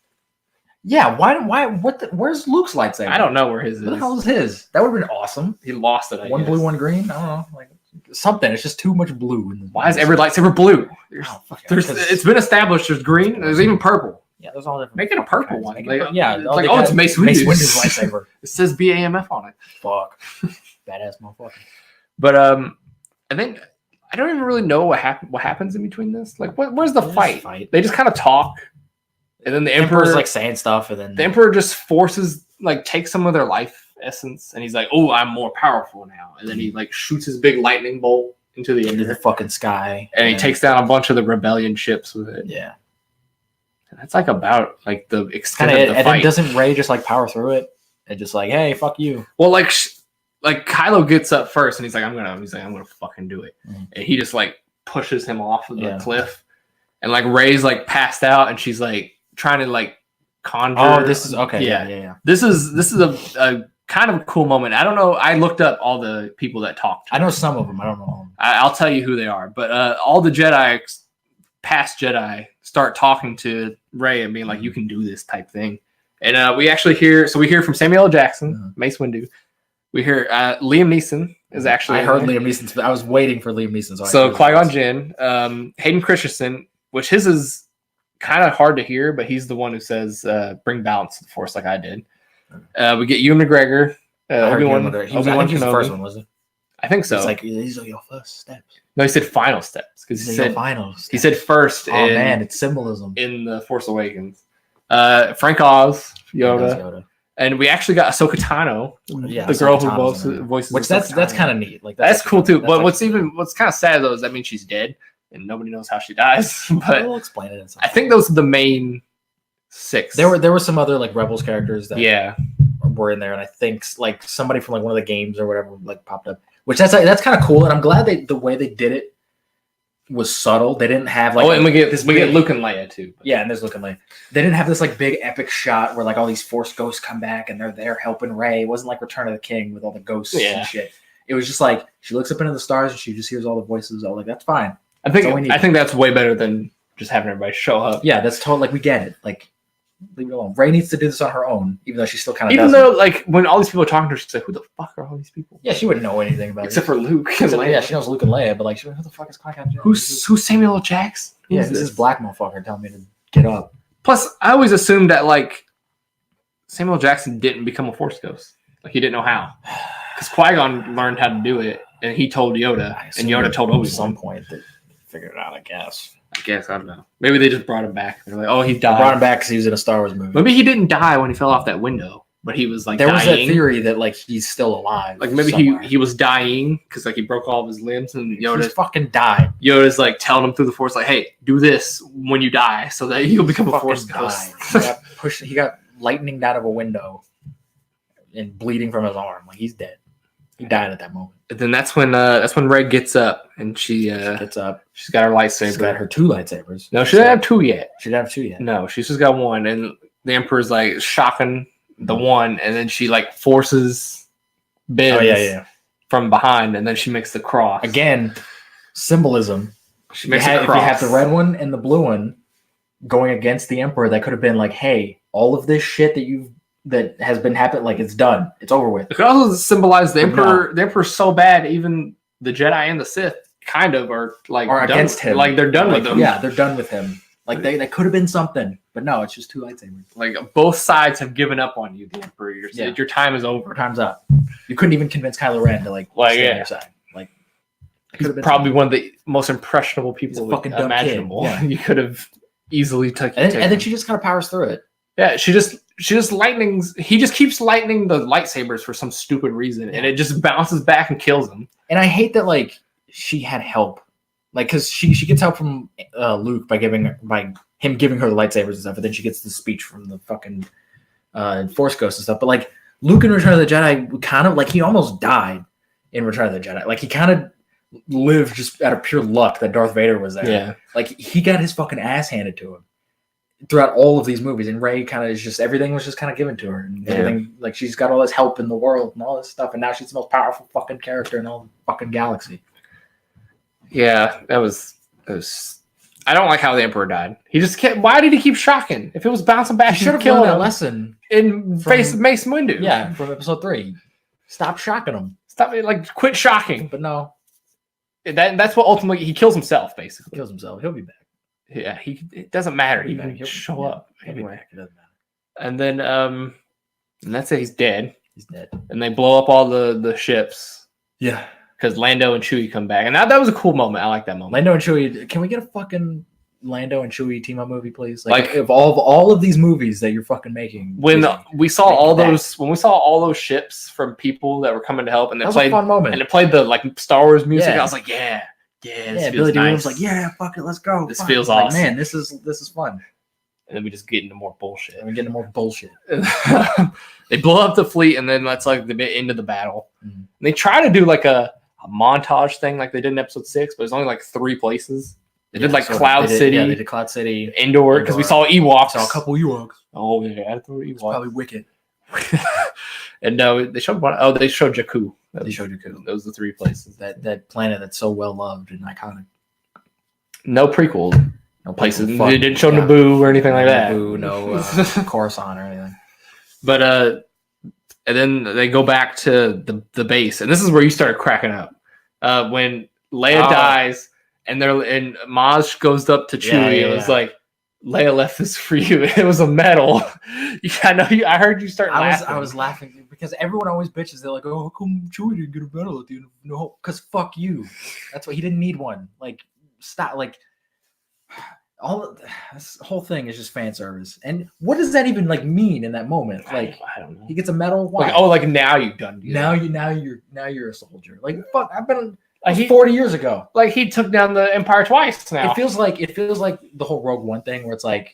Yeah, why? Where's Luke's lightsaber? I don't know where his is. Where the hell is his? That would have been awesome. He lost it. One blue, one green. I don't know, like something. It's just too much blue. Why is every lightsaber blue? It's been established. There's green. There's even purple. Yeah, there's all different. Make it a purple one. Like, it's Mace Windu's lightsaber. It says BAMF on it. Fuck, badass motherfucker. But I think I don't even really know what happens in between this. Like, where's the fight? They just kind of talk, and then the Emperor's like saying stuff, and then the Emperor just forces takes some of their life essence, and he's like, "Oh, I'm more powerful now," and then he like shoots his big lightning bolt into the fucking sky, and he takes down a bunch of the rebellion ships with it. Yeah. That's like about like the extent of the fight. And then doesn't Rey just like power through it and just like, hey, fuck you? Well, like Kylo gets up first, and he's like, I'm gonna fucking do it, and he just like pushes him off of the cliff, and like Rey's like passed out, and she's like trying to like conjure. Oh, this is okay. Yeah. This is a kind of cool moment. I don't know. I looked up all the people that talked. I know some of them. I don't know all of them. I'll tell you who they are, but all the Jedi, past Jedi, start talking to Rey and being like, "You can do this" type thing. And we actually hear from Samuel L. Jackson, Mace Windu. We hear Liam Neeson is actually. I heard Liam Neeson. I was waiting for Liam Neeson. So Qui-Gon Jinn, Hayden Christensen, which his is kind of hard to hear, but he's the one who says, "Bring balance to the Force," like I did. We get Ewan McGregor. Obi-Wan Kenobi. The first one, was it? I think so. It's like these are your first steps. No, he said final steps because he said final steps. He said first. Oh man, it's symbolism in the Force Awakens. Frank Oz, Yoda. And we actually got Ahsoka Tano, the girl who voices. Which that's kind of neat. Like that's cool too. But what's kind of sad though is that means she's dead, and nobody knows how she dies. But we'll explain it. I think those are the main 6. There were some other like Rebels characters that were in there, and I think like somebody from like one of the games or whatever like popped up. Which that's kind of cool, and I'm glad the way they did it was subtle. They didn't have like and we get Luke and Leia too. But. Yeah, and there's Luke and Leia. They didn't have this like big epic shot where like all these Force ghosts come back and they're there helping Rey. It wasn't like Return of the King with all the ghosts and shit. It was just like she looks up into the stars and she just hears all the voices. All like that's fine. I think that's way better than just having everybody show up. Yeah, that's totally like we get it. Like leave it alone. Rey needs to do this on her own, even though she still kind of even though like when all these people are talking to her, she's like, "Who the fuck are all these people?" Yeah, she wouldn't know anything about except for Luke. Yeah, she knows Luke and Leia, but like, who the fuck is Qui-Gon Jinn? Who's Samuel L. Jackson? Yeah, this is black motherfucker telling me to get up. Plus, I always assumed that like Samuel Jackson didn't become a Force ghost. Like he didn't know how, because Qui-Gon learned how to do it, and he told Yoda, and Yoda told Obi-Wan. At some point, they figured it out. I guess I don't know. Maybe they just brought him back. They're like, "Oh, he died." They brought him back because he was in a Star Wars movie. Maybe he didn't die when he fell off that window, but he was like there dying. was that theory that like he's still alive. Like maybe he was dying because like he broke all of his limbs, and Yoda fucking died. Yoda's like telling him through the Force, like, "Hey, do this when you die, so that you'll become a Force ghost." He got lightninged out of a window and bleeding from his arm. Like he's dead. He died at that moment. And then that's when Rey gets up and she gets up. She's got her lightsaber. She's got her 2 lightsabers. No, she doesn't have 2 yet. She doesn't have 2 yet. No, she's just got 1. And the Emperor's like shocking the one, and then she like forces Ben from behind, and then she makes the cross. Again, symbolism. She makes a cross. If you have the red one and the blue one going against the Emperor, that could have been like, hey, all of this shit that has been happening, like it's done. It's over with. It could also symbolize the Emperor. The Emperor's so bad, even the Jedi and the Sith kind of are against him. Like they're done with him. Yeah, they're done with him. Like they could have been something, but no, it's just 2 lightsabers. Like both sides have given up on you, the Emperor. Your time is over. Time's up. You couldn't even convince Kylo Ren to stay on your side. Like he's probably one of the most impressionable people fucking imaginable. Yeah. You could have easily taken. And then she just kind of powers through it. Yeah, she just lightnings. He just keeps lightning the lightsabers for some stupid reason, and it just bounces back and kills him. And I hate that she had help, because she gets help from Luke by him giving her the lightsabers and stuff, and then she gets the speech from the fucking Force Ghost and stuff. But Luke in Return of the Jedi kind of he almost died in Return of the Jedi. He kind of lived just out of pure luck that Darth Vader was there. Yeah, he got his fucking ass handed to him throughout all of these movies, and Rey kind of is just everything was just kind of given to her, and everything she's got all this help in the world and all this stuff, and now she's the most powerful fucking character in all the fucking galaxy. Yeah, that was. I don't like how the Emperor died. He just kept. Why did he keep shocking? If it was bouncing back, he should have learned that lesson in face of Mace Windu. Yeah, from episode 3. Stop shocking him. Stop quit shocking. But no, that's what ultimately he kills himself. Basically, he kills himself. He'll be back. Yeah, it doesn't matter. He'll show up anyway. It doesn't matter. And then and that's it. He's dead. He's dead. And they blow up all the ships. Yeah. Because Lando and Chewie come back. And that was a cool moment. I like that moment. Lando and Chewie. Can we get a fucking Lando and Chewie team up movie, please? Of all of these movies that you're fucking making. When we saw all those ships from people that were coming to help, and they played a fun moment. And it played the Star Wars music. I was like, yeah, this feels Billy Dee nice. was like, yeah, fuck it, let's go. This feels awesome. Man, this is fun. And then we just get into more bullshit. They blow up the fleet, and then that's the end of the battle. Mm-hmm. And they try to do a montage thing like they did in episode 6, but it's only 3 places. They did Cloud City. Yeah, they did Cloud City. Endor, because we saw Ewoks. Saw a couple Ewoks. Oh, yeah, I thought Ewoks. Probably Wicked. And no, they showed one. Oh, they showed Jakku. They showed Jakku. Those are the 3 places. That planet that's so well loved and iconic. No prequel. No places. They didn't show Naboo or anything like that. Naboo, no Coruscant or anything. But and then they go back to the base, and this is where you started cracking up. When Leia dies, and Maz goes up to Chewie, and was like, "Leia left this for you." It was a medal. I know. I heard you start laughing. I was laughing because everyone always bitches. They're like, "Oh, how come Chewie didn't get a medal at the end?" No, because fuck you. That's why he didn't need one. Stop. This whole thing is just fan service. And what does that even mean in that moment? I don't know. He gets a medal. Why? Now you've done. Now you're a soldier. Fuck. I've been 40 years ago. He took down the Empire twice. Now it feels like the whole Rogue One thing, where it's a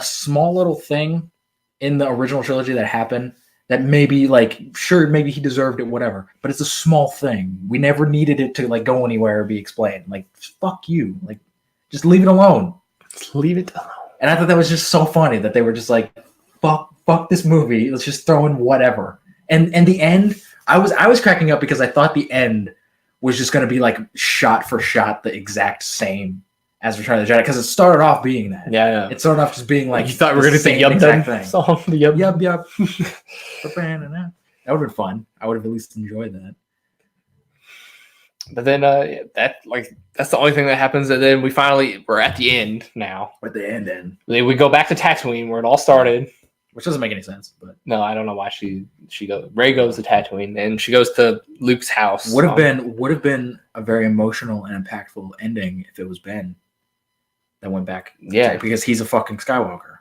small little thing in the original trilogy that happened that maybe sure, maybe he deserved it, whatever. But it's a small thing. We never needed it to go anywhere or be explained. Fuck you. Just leave it alone. Just leave it alone. And I thought that was just so funny that they were just fuck this movie. Let's just throw in whatever. And the end, I was cracking up because I thought the end was just going to be shot for shot the exact same as Return of the Jedi, because it started off being that. Yeah. It started off just being you thought we were going to say Yub Dub song. The Yub Yub. That would have been fun. I would have at least enjoyed that. But then that's the only thing that happens, and then we're at the end now. We're at the end. We go back to Tatooine where it all started. Which doesn't make any sense, but no, I don't know why she goes. Rey goes to Tatooine, and she goes to Luke's house. Would have been a very emotional and impactful ending if it was Ben that went back. Yeah, because he's a fucking Skywalker,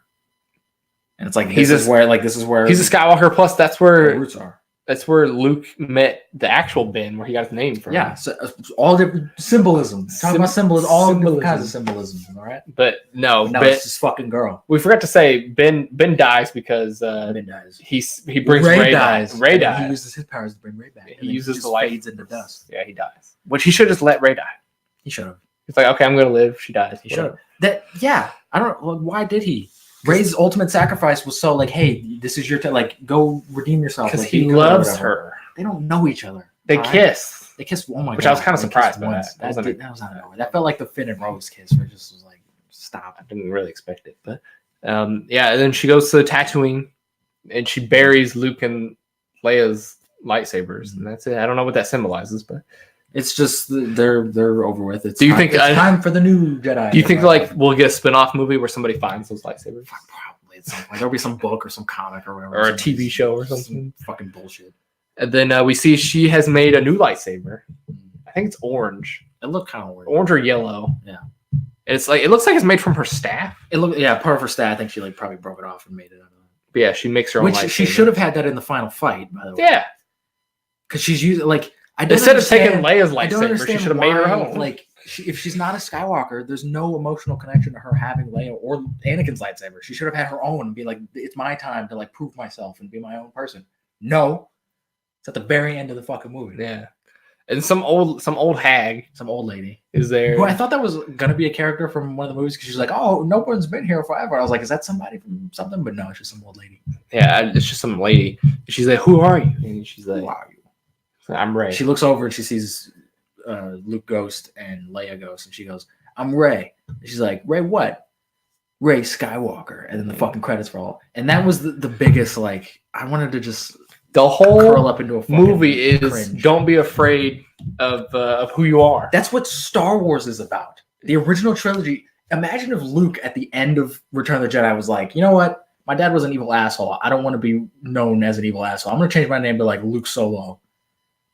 and it's this is where he's a Skywalker. Plus, that's where roots are. That's where Luke met the actual Ben, where he got his name from. Yeah, so all different symbolism. Talking about symbolism, all different kinds of symbolism. All right, but no, now it's this fucking girl. We forgot to say Ben dies because Ben dies. He brings Rey dies. Rey dies. He uses his powers to bring Rey back. He uses the light, fades into dust. Yeah, he dies. Which he should just let Rey die. He should have. He's like, okay, I'm gonna live. She dies. He should have. I don't know. Why did he? Rey's ultimate sacrifice was so like, hey, this is your time. Like, go redeem yourself. Because like, he loves her. They don't know each other. They kiss. They kiss. Oh my god! Which I was kind of surprised by that. That was out of nowhere. That felt like the Finn and Rose kiss, where it just was like, stop. I didn't really expect it, but yeah. And then she goes to the tattooing, and she buries Luke and Leia's lightsabers, and that's it. I don't know what that symbolizes, but it's just they're over with. Do you think it's time for the new Jedi? Do you think like we'll get a spin-off movie where somebody finds those lightsabers? Probably at some point. There'll be some book or some comic or whatever, or a TV show or something. Some fucking bullshit. And then we see she has made a new lightsaber. I think it's orange. It looked kind of weird. Orange or yellow. Yeah. It's like it looks like it's made from her staff. Part of her staff. I think she like probably broke it off and made it out of it. But yeah, she makes her own. Which she should have had that in the final fight, by the way. Yeah. Because she's using like instead of taking Leia's lightsaber, she should have made her own. Like if she's not a Skywalker, there's no emotional connection to her having Leia or Anakin's lightsaber. She should have had her own and be like, it's my time to like prove myself and be my own person. No. It's at the very end of the fucking movie. Yeah. And some old hag, some old lady is there. Who I thought that was gonna be a character from one of the movies because she's like, oh, no one's been here forever. I was like, is that somebody from something? But no, it's just some old lady. Yeah, it's just some lady. She's like, who are you? And she's like, who are you? I'm Rey. She looks over and she sees Luke Ghost and Leia Ghost, and she goes, I'm Rey. And she's like, Rey what? Rey Skywalker. And then the fucking credits roll. And that was the biggest, like, I wanted to just the whole curl up into a movie is cringe. Don't be afraid of who you are. That's what Star Wars is about. The original trilogy. Imagine if Luke at the end of Return of the Jedi was like, you know what? My dad was an evil asshole. I don't want to be known as an evil asshole. I'm going to change my name to like Luke Solo.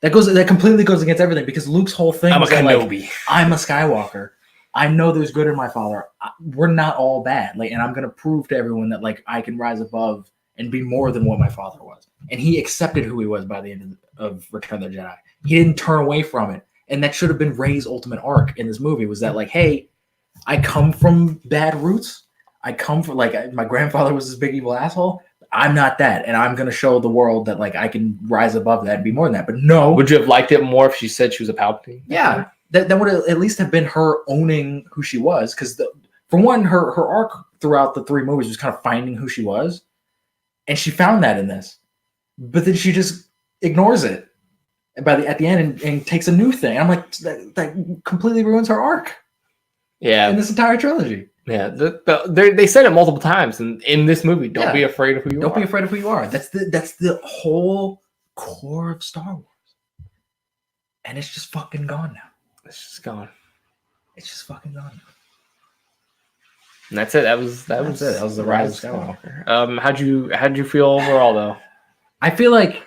That completely goes against everything because Luke's whole thing I'm was a Kenobi. Like, I'm a Skywalker. I know there's good in my father. We're not all bad. Like, and I'm going to prove to everyone that like I can rise above and be more than what my father was. And he accepted who he was by the end of Return of the Jedi. He didn't turn away from it. And that should have been Rey's ultimate arc in this movie was that like, hey, I come from bad roots. I come from like my grandfather was this big evil asshole. I'm not that. And I'm going to show the world that like I can rise above that and be more than that. But no. Would you have liked it more if she said she was a Palpatine? Yeah. That would at least have been her owning who she was. Because for one, her arc throughout the three movies was kind of finding who she was. And she found that in this. But then she just ignores it at the end and takes a new thing. I'm like, that completely ruins her arc. Yeah. In this entire trilogy. Yeah. They said it multiple times in this movie. Don't be afraid of who you are. Don't be afraid of who you are. That's the whole core of Star Wars. And it's just fucking gone now. It's just gone. It's just fucking gone now. And that's it. That was it. That was the Rise of Skywalker. How'd you feel overall though? I feel like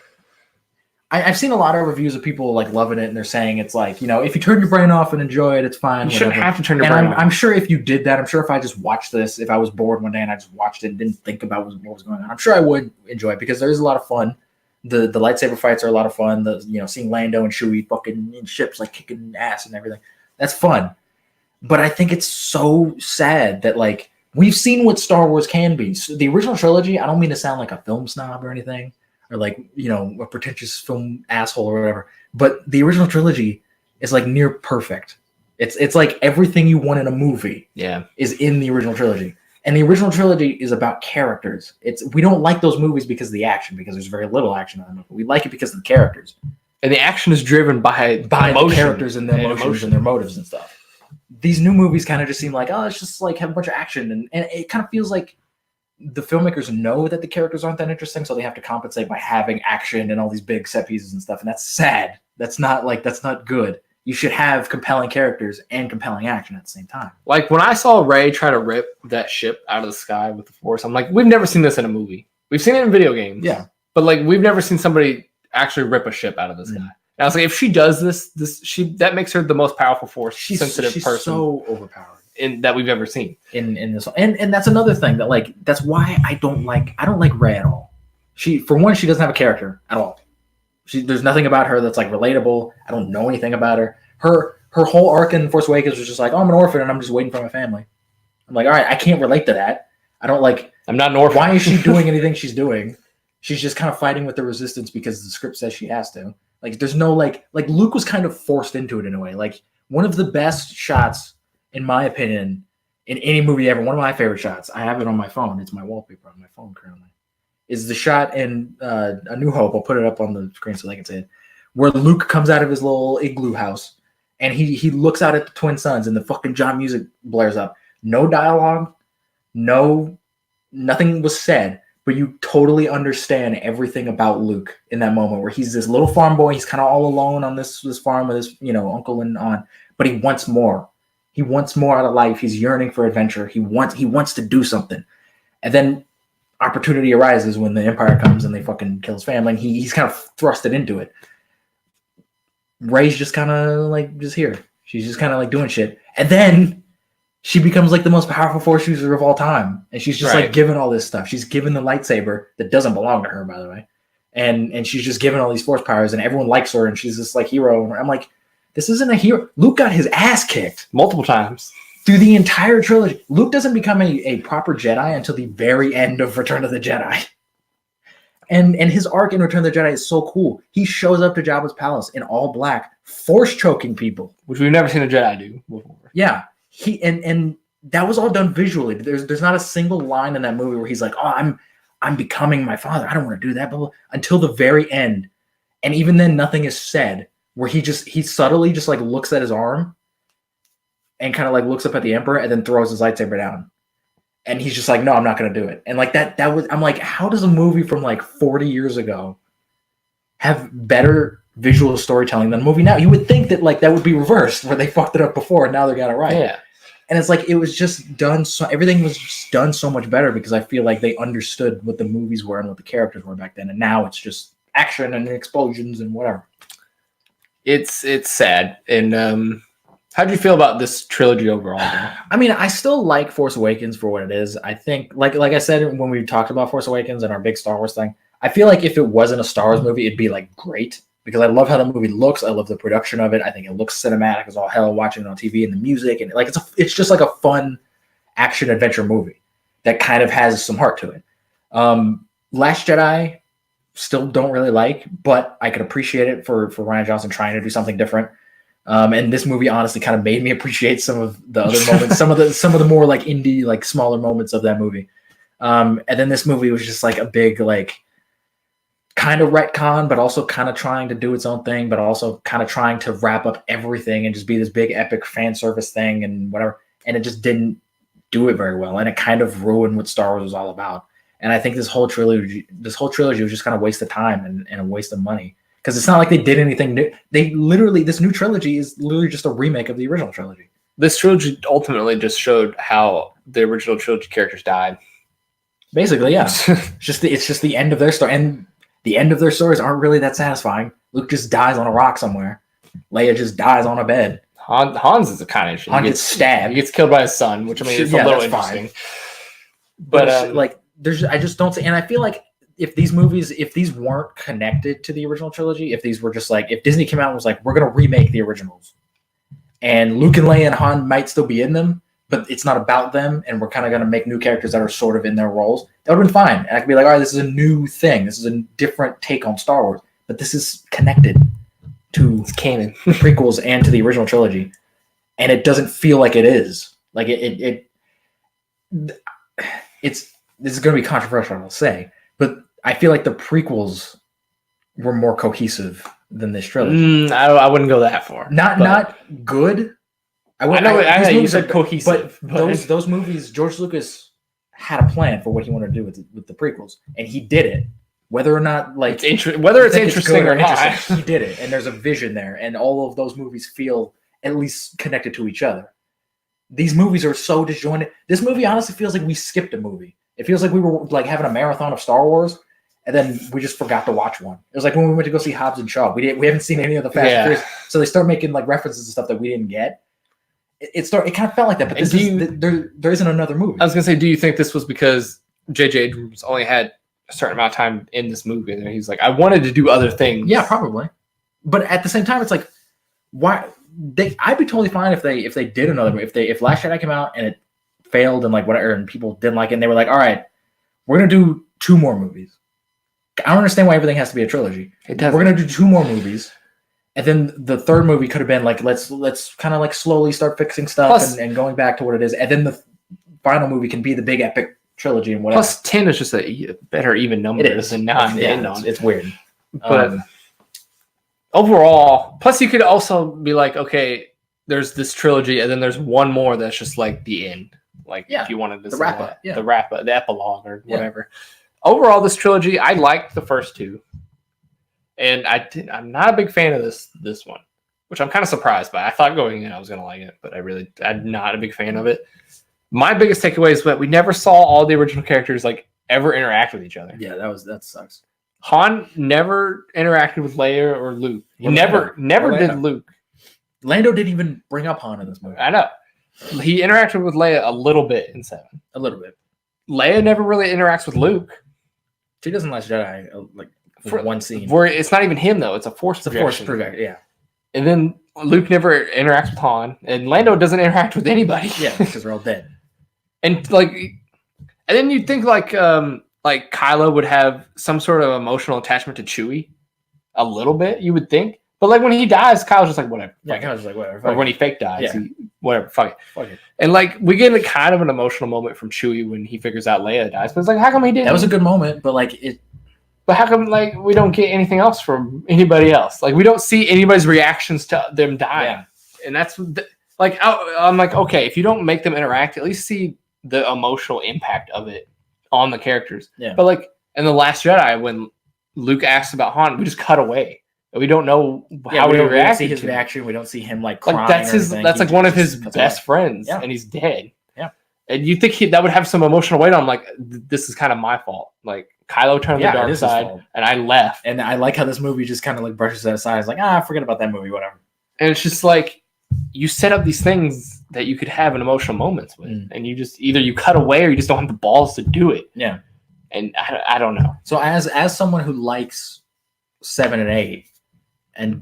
I've seen a lot of reviews of people like loving it, and they're saying it's like, you know, if you turn your brain off and enjoy it, it's fine. You shouldn't have to turn your brain off. I'm sure if you did that, I'm sure if I just watched this, if I was bored one day and I just watched it and didn't think about what was going on, I'm sure I would enjoy it because there is a lot of fun. The lightsaber fights are a lot of fun. Seeing Lando and Chewie fucking in ships like kicking ass and everything. That's fun. But I think it's so sad that like we've seen what Star Wars can be. So the original trilogy, I don't mean to sound like a film snob or anything, or like, you know, a pretentious film asshole or whatever. But the original trilogy is like near perfect. It's like everything you want in a movie is in the original trilogy. And the original trilogy is about characters. We don't like those movies because of the action, because there's very little action in them. We like it because of the characters. And the action is driven by the characters and their emotions and their motives and stuff. These new movies kind of just seem like, oh, it's just like have a bunch of action. And it kind of feels like the filmmakers know that the characters aren't that interesting, so they have to compensate by having action and all these big set pieces and stuff. And that's sad. That's not good. You should have compelling characters and compelling action at the same time. Like when I saw Rey try to rip that ship out of the sky with the Force, I'm like, we've never seen this in a movie. We've seen it in video games. Yeah. But like we've never seen somebody actually rip a ship out of the sky. And I was like, if she does this that makes her the most powerful Force sensitive person. She's so overpowered that we've ever seen in this. And that's another thing that like that's why I don't like Rey at all. For one, she doesn't have a character at all. There's nothing about her that's like relatable. I don't know anything about her. Her whole arc in Force Awakens was just like, oh, I'm an orphan and I'm just waiting for my family. I'm like, all right, I can't relate to that. I'm not an orphan. Why is she doing anything she's doing? She's just kind of fighting with the resistance because the script says she has to. Like, there's no like Luke was kind of forced into it in a way. Like, one of the best shots, in my opinion, in any movie ever. One of my favorite shots. I have it on my phone. It's my wallpaper on my phone currently. Is the shot in A New Hope. I'll put it up on the screen so they can see it. Where Luke comes out of his little igloo house and he looks out at the twin suns and the fucking John music blares up. No dialogue, nothing was said, but you totally understand everything about Luke in that moment where he's this little farm boy. He's kind of all alone on this farm with his, uncle and aunt, but he wants more. He wants more out of life. He's yearning for adventure. He wants to do something. And then opportunity arises when the Empire comes and they fucking kill his family and he's kind of thrusted into it. Rey's just kind of like just here. She's just kind of like doing shit. And then she becomes like the most powerful force user of all time. And she's just like given all this stuff. She's given the lightsaber that doesn't belong to her, by the way. And she's just given all these force powers and everyone likes her and she's this like hero. And I'm like, this isn't a hero. Luke got his ass kicked multiple times through the entire trilogy. Luke doesn't become a proper Jedi until the very end of Return of the Jedi. And his arc in Return of the Jedi is so cool. He shows up to Jabba's palace in all black, force choking people, which we've never seen a Jedi do before. Yeah, and that was all done visually. There's not a single line in that movie where he's like, "Oh, I'm becoming my father. I don't want to do that." Blah, blah, until the very end, and even then, nothing is said. Where he subtly just like looks at his arm, and kind of like looks up at the Emperor, and then throws his lightsaber down. And he's just like, no, I'm not going to do it. And like that was, I'm like, how does a movie from like 40 years ago have better visual storytelling than a movie now? You would think that like that would be reversed where they fucked it up before and now they got it right. Yeah. And it's like, it was just done. So everything was just done so much better because I feel like they understood what the movies were and what the characters were back then. And now it's just action and explosions and whatever. It's sad. And, how do you feel about this trilogy overall? I mean, I still like Force Awakens for what it is. I think, like I said when we talked about Force Awakens and our big Star Wars thing, I feel like if it wasn't a Star Wars movie, it'd be like great because I love how the movie looks. I love the production of it. I think it looks cinematic as all hell watching it on TV and the music and like it's just like a fun action adventure movie that kind of has some heart to it. Last Jedi still don't really like, but I could appreciate it for Rian Johnson trying to do something different. And this movie honestly kind of made me appreciate some of the other moments, some of the more like indie, like smaller moments of that movie. And then this movie was just like a big, like kind of retcon, but also kind of trying to do its own thing, but also kind of trying to wrap up everything and just be this big epic fan service thing and whatever. And it just didn't do it very well. And it kind of ruined what Star Wars was all about. And I think this whole trilogy was just kind of a waste of time and a waste of money. Because it's not like they did anything new. This new trilogy is literally just a remake of the original trilogy. This trilogy ultimately just showed how the original trilogy characters died. Basically, yeah. it's just the end of their story. And the end of their stories aren't really that satisfying. Luke just dies on a rock somewhere. Leia just dies on a bed. Hans is a kind of interesting. Han gets stabbed. He gets killed by his son, which I mean is a little interesting. Fine. But like I just don't see, and I feel like if these weren't connected to the original trilogy, if these were just like, if Disney came out and was like, we're going to remake the originals and Luke and Leia and Han might still be in them, but it's not about them. And we're kind of going to make new characters that are sort of in their roles. That would have been fine. And I could be like, all right, this is a new thing. This is a different take on Star Wars, but this is connected to canon prequels and to the original trilogy. And it doesn't feel like it is like this is going to be controversial, I'll say, but I feel like the prequels were more cohesive than this trilogy. I wouldn't go that far. Not good. You said cohesive, but those movies, George Lucas had a plan for what he wanted to do with the prequels, and he did it. Whether or not like whether it's interesting or not, he did it, and there's a vision there, and all of those movies feel at least connected to each other. These movies are so disjointed. This movie honestly feels like we skipped a movie. It feels like we were like having a marathon of Star Wars, and then we just forgot to watch one. It was like when we went to go see Hobbs and Shaw. We haven't seen any of the Fast and Furious, so they start making like references to stuff that we didn't get. It kind of felt like that, but there isn't another movie. I was gonna say, do you think this was because J.J. Abrams only had a certain amount of time in this movie, and he's like, I wanted to do other things? Yeah, probably. But at the same time, it's like, why? I'd be totally fine if they did another movie. If Last Jedi came out and it failed and like whatever, and people didn't like it, and they were like, all right, we're gonna do 2 more movies. I don't understand why everything has to be a trilogy. We're gonna do 2 more movies, and then the 3rd movie could have been like, let's kind of like slowly start fixing stuff and going back to what it is, and then final movie can be the big epic trilogy and whatever. Plus 10 is just a better even number than 9 to end on. It's weird. But overall, plus you could also be like, okay, there's this trilogy, and then there's one more that's just like the end. Like if you wanted to say that, the epilogue or whatever. Overall, this trilogy, I liked the first two, and I'm not a big fan of this one, which I'm kind of surprised by. I thought going in I was gonna like it, but I'm not a big fan of it. My biggest takeaway is that we never saw all the original characters like ever interact with each other. Yeah, that sucks. Han never interacted with Leia or Luke. He never did Luke. Lando didn't even bring up Han in this movie. I know. He interacted with Leia a little bit in 7. A little bit. Leia never really interacts with Luke. She doesn't Last Jedi for one scene. Where it's not even him though; it's a force. It's a force projection. Yeah. And then Luke never interacts with Han, and Lando doesn't interact with anybody. Yeah, because they're all dead. And then you'd think like Kylo would have some sort of emotional attachment to Chewie, a little bit. You would think, but like when he dies, Kylo's just like whatever. Yeah, Kylo's just like whatever. Or when he fake dies, whatever. Fuck it. And like we get a kind of an emotional moment from Chewie when he figures out Leia dies, but it's like how come he didn't? That was a good moment, but like it. But how come like we don't get anything else from anybody else? Like we don't see anybody's reactions to them dying, and that's like I'm like okay, if you don't make them interact, at least see the emotional impact of it on the characters. Yeah. But like in The Last Jedi, when Luke asks about Han, we just cut away. We don't know how we react. We don't see his reaction. We don't see him like crying. That's like one of his best friends, and he's dead. Yeah. And you think that would have some emotional weight on him, like this is kind of my fault. Like Kylo turned the dark side, and I left. And I like how this movie just kind of like brushes that aside. It's like, forget about that movie, whatever. And it's just like you set up these things that you could have an emotional moments with, and you just either you cut away or you just don't have the balls to do it. Yeah. And I don't know. So as someone who likes 7 and 8,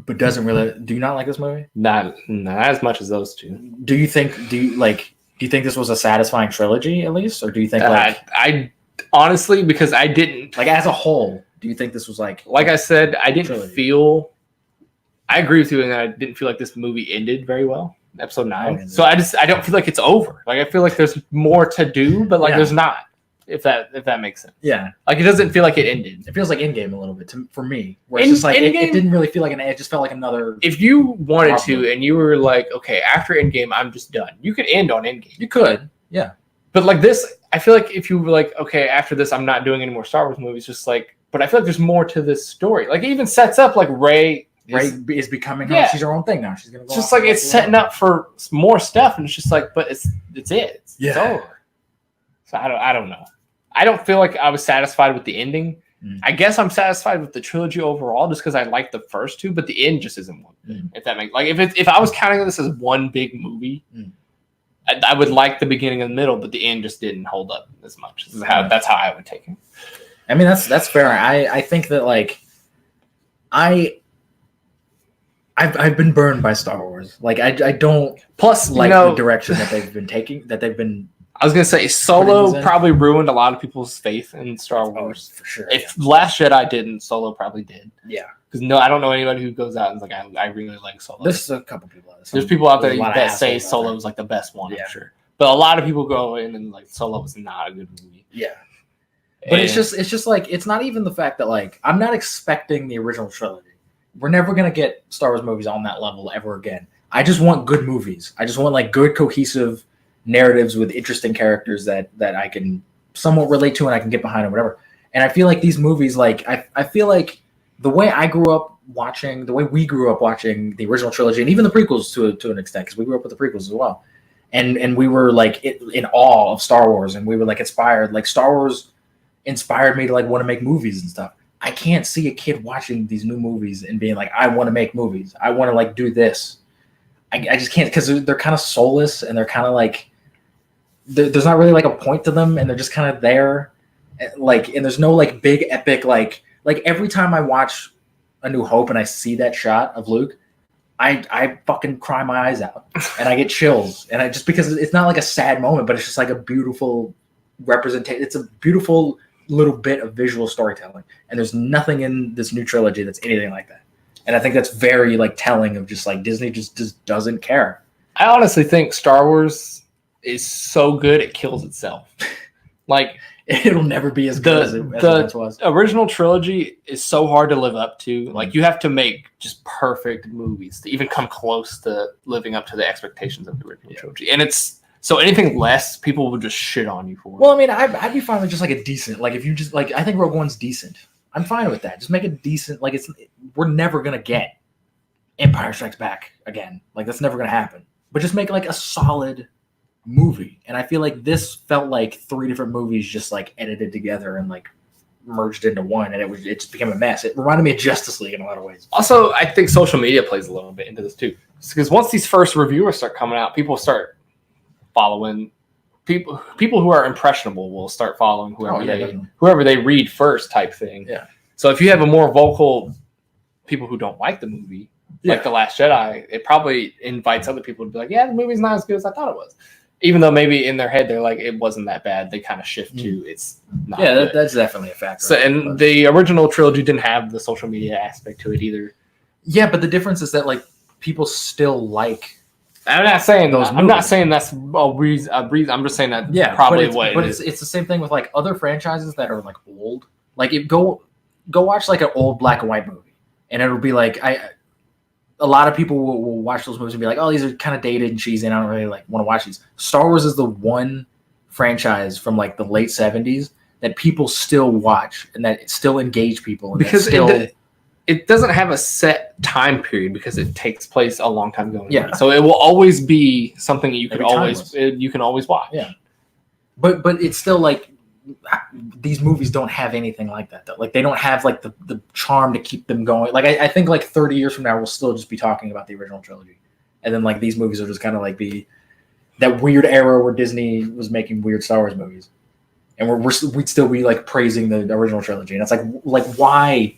but doesn't really, do you not like this movie? Not as much as those two. Do you think this was a satisfying trilogy at least, or do you think I honestly, because I didn't like as a whole, do you think this was like I said, I didn't feel. I agree with you in that I didn't feel like this movie ended very well, episode 9. So I don't feel like it's over. Like I feel like there's more to do, but like there's not. If that makes sense. Yeah. Like it doesn't feel like it ended. It feels like Endgame a little bit for me. Where it's just like it didn't really feel like it just felt like another. If you wanted to and you were like, okay, after Endgame, I'm just done. You could end on Endgame. You could. Yeah. But like this, I feel like if you were like, okay, after this, I'm not doing any more Star Wars movies, just like, but I feel like there's more to this story. Like it even sets up like Rey is becoming her. She's her own thing now. She's gonna go. It's just like it's setting up for more stuff, and it's just like, but it's it. It's over. So I don't know. I don't feel like I was satisfied with the ending. I guess I'm satisfied with the trilogy overall, just because I like the first two, but the end just isn't one. If that makes if I was counting this as one big movie, I would like the beginning and the middle, but the end just didn't hold up as much. That's how I would take it. I mean, that's fair. I think that like I've been burned by Star Wars. Like I don't like the direction that they've been taking. That they've been. I was gonna say Solo probably ruined a lot of people's faith in Star Wars for sure. If Last Jedi didn't, Solo probably did. Yeah. Because I don't know anybody who goes out and is like, I really like Solo. There's a couple people. There's people out there that say Solo is like the best one. I'm sure. But a lot of people go in and like Solo is not a good movie. Yeah. But it's just like it's not even the fact that like I'm not expecting the original trilogy. We're never gonna get Star Wars movies on that level ever again. I just want good movies. I just want like good cohesive narratives with interesting characters that I can somewhat relate to and I can get behind or whatever. And I feel like these movies, like I feel like the way we grew up watching the original trilogy and even the prequels to an extent, because we grew up with the prequels as well. And we were like in awe of Star Wars, and we were like inspired. Like Star Wars inspired me to like want to make movies and stuff. I can't see a kid watching these new movies and being like, I want to make movies. I want to like do this. I just can't, because they're kind of soulless and they're kind of like, there's not really like a point to them, and they're just kind of there. Like, and there's no like big epic, like every time I watch A New Hope and I see that shot of Luke, I fucking cry my eyes out and I get chills. And I just, because it's not like a sad moment, but it's just like a beautiful representation. It's a beautiful little bit of visual storytelling. And there's nothing in this new trilogy that's anything like that. And I think that's very like telling of just like Disney just doesn't care. I honestly think Star Wars is so good it kills itself. Like it'll never be as good as it once was. The original trilogy is so hard to live up to. Like you have to make just perfect movies to even come close to living up to the expectations of the original trilogy. And it's so anything less, people would just shit on you for. Well, I mean, I'd be fine with just like a decent. Like if you just like, I think Rogue One's decent. I'm fine with that. Just make it decent. Like we're never gonna get Empire Strikes Back again. Like that's never gonna happen. But just make like a solid movie. And I feel like this felt like 3 different movies just like edited together and like merged into one, and it just became a mess. It reminded me of Justice League in a lot of ways. Also, I think social media plays a little bit into this too, because once these first reviewers start coming out, people start following people who are impressionable will start following whoever they read first type thing. Yeah. So if you have a more vocal people who don't like the movie, like The Last Jedi, it probably invites other people to be like, yeah, the movie's not as good as I thought it was. Even though maybe in their head they're like, it wasn't that bad. They kind of shift to it's not good. That's definitely a factor. So, and the original trilogy didn't have the social media aspect to it either. Yeah, but the difference is that like people still like. I'm not saying those. I'm not saying that's a reason. I'm just saying that probably what. But it's the same thing with like other franchises that are like old. Like go watch like an old black and white movie, and it'll be like a lot of people will watch those movies and be like, oh, these are kind of dated and cheesy, and I don't really like want to watch these. Star Wars is the one franchise from like the late 70s that people still watch and that it still engage people. And because it doesn't have a set time period because it takes place a long time ago. Yeah. So it will always be something that you can always watch. Yeah. But it's still like these movies don't have anything like that though. Like they don't have like the charm to keep them going. Like I think like 30 years from now we'll still just be talking about the original trilogy, and then like these movies will just kind of like be that weird era where Disney was making weird Star Wars movies, and we'd still be like praising the original trilogy. And it's like why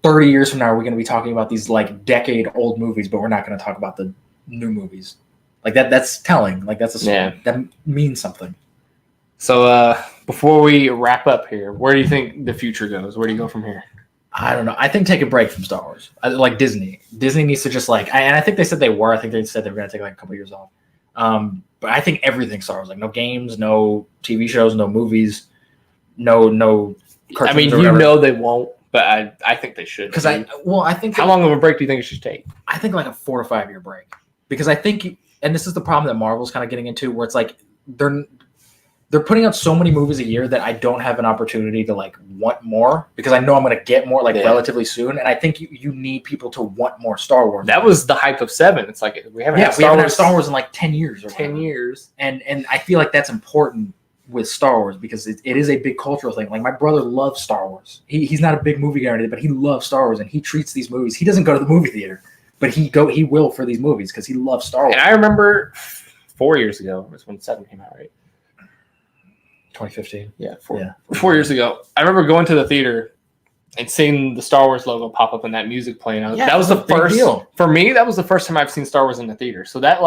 30 years from now are we going to be talking about these like decade old movies, but we're not going to talk about the new movies? Like that's telling. Like that means something. So before we wrap up here, where do you think the future goes? Where do you go from here? I don't know. I think take a break from Star Wars. Like Disney. Disney needs to just like, and I think they said they were. I think they said they were going to take like a couple years off. But I think everything Star Wars, like no games, no TV shows, no movies, no cartoons. I mean, they won't, but I think they should. Because I think how long of a break do you think it should take? I think like a 4 to 5 year break. Because I think, and this is the problem that Marvel's kind of getting into, where it's like they're putting out so many movies a year that I don't have an opportunity to like want more, because I know I'm going to get more like relatively soon. And I think you need people to want more Star Wars. That was the hype of 7. It's like we haven't had Star Wars in like 10 years. 10 years. And I feel like that's important with Star Wars because it is a big cultural thing. Like my brother loves Star Wars. He's not a big movie guy or anything, but he loves Star Wars and he treats these movies. He doesn't go to the movie theater, but he will for these movies because he loves Star Wars. And I remember 4 years ago was when 7 came out, right? 2015. Yeah, 4 years ago. I remember going to the theater and seeing the Star Wars logo pop up and that music playing. That was the first deal. For me, that was the first time I've seen Star Wars in the theater. So that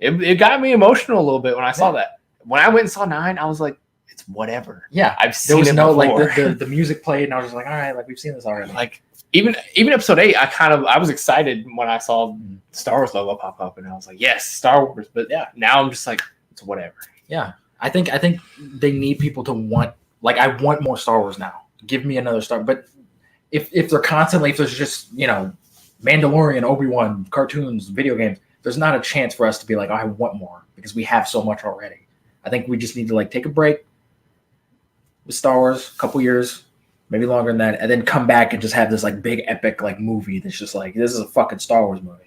it got me emotional a little bit when I saw that. When I went and saw 9, I was like, it's whatever. Yeah. I've seen it before. Like the music played and I was just like, all right, like we've seen this already. Like even episode 8, I was excited when I saw the Star Wars logo pop up and I was like, yes, Star Wars. But yeah, now I'm just like, it's whatever. Yeah. I think they need people to want, like, I want more Star Wars now. Give me another Star. But if there's just, Mandalorian, Obi-Wan, cartoons, video games, there's not a chance for us to be like, oh, I want more because we have so much already. I think we just need to like take a break with Star Wars, a couple years, maybe longer than that, and then come back and just have this like big epic like movie that's just like, this is a fucking Star Wars movie.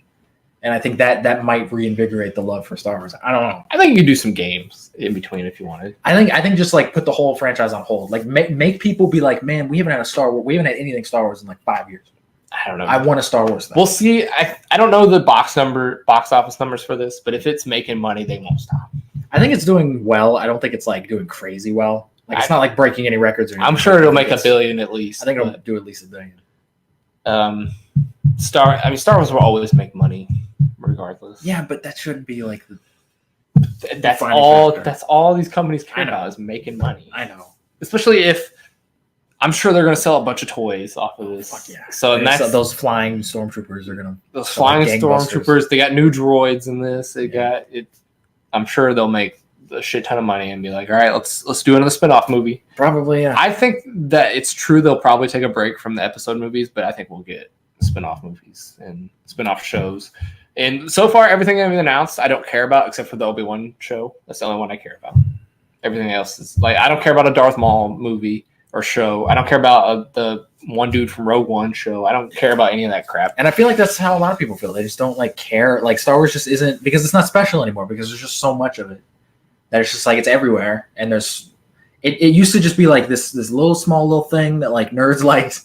And I think that might reinvigorate the love for Star Wars. I don't know. I think you could do some games in between if you wanted. I think just like put the whole franchise on hold. Like make people be like, man, we haven't had anything Star Wars in like 5 years. I don't know. I want a Star Wars thing. We'll see. I don't know the box office numbers for this, but if it's making money, they won't stop. I think it's doing well. I don't think it's like doing crazy well. Like it's not like breaking any records or anything. I'm sure it'll make $1 billion at least. I think it'll do at least $1 billion. Star Wars will always make money regardless. Yeah, but that shouldn't be like that's all these companies care about is making money. I know. Especially if I'm sure they're going to sell a bunch of toys off of this. Fuck yeah. So those flying stormtroopers are going to They got new droids in this. I'm sure they'll make a shit ton of money and be like, all right, let's do another spinoff movie. Probably, yeah. I think that it's true they'll probably take a break from the episode movies, but I think we'll get spinoff movies and spinoff shows. And so far, everything they've announced, I don't care about except for the Obi-Wan show. That's the only one I care about. Everything else is like, I don't care about a Darth Maul movie or show. I don't care about the one dude from Rogue One show. I don't care about any of that crap. And I feel like that's how a lot of people feel. They just don't like care. Like Star Wars just isn't, because it's not special anymore, because there's just so much of it that it's just like it's everywhere. And there's it used to just be like this little small little thing that like nerds liked,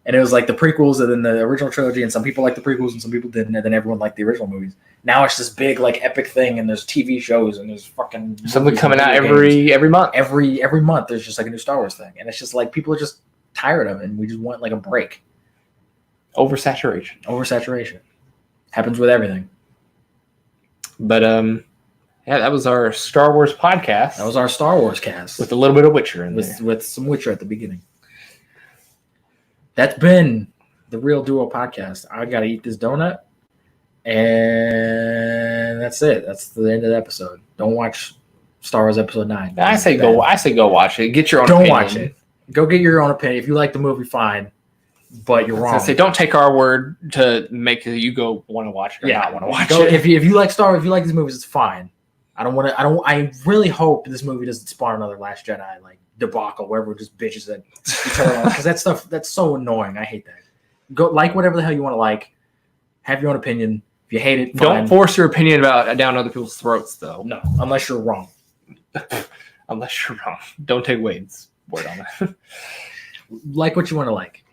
and it was like the prequels and then the original trilogy, and some people liked the prequels and some people didn't, and then everyone liked the original movies. Now it's this big like epic thing, and there's TV shows and there's fucking something coming out every month. Every month there's just like a new Star Wars thing, and it's just like people are just tired of it, and we just want like a break. Oversaturation happens with everything. But yeah, that was our Star Wars podcast. That was our Star Wars cast with a little bit of Witcher in there. With some Witcher at the beginning. That's been the Real Duo podcast. I gotta eat this donut, and that's it. That's the end of the episode. Don't watch Star Wars Episode 9. I say go watch it. Get your own. Don't opinion. watch it. Go get your own opinion. If you like the movie, fine. But you're wrong. I say don't take our word to make you go want to watch it or not want to watch it. If you like If you like these movies, it's fine. I really hope this movie doesn't spawn another Last Jedi like debacle where everyone just bitches at each other, because that stuff, that's so annoying. I hate that. Go like whatever the hell you want to like. Have your own opinion. If you hate it, fine. Don't force your opinion down other people's throats, though. No, unless you're wrong. Unless you're wrong. Don't take Wade's word on that. Like what you want to like.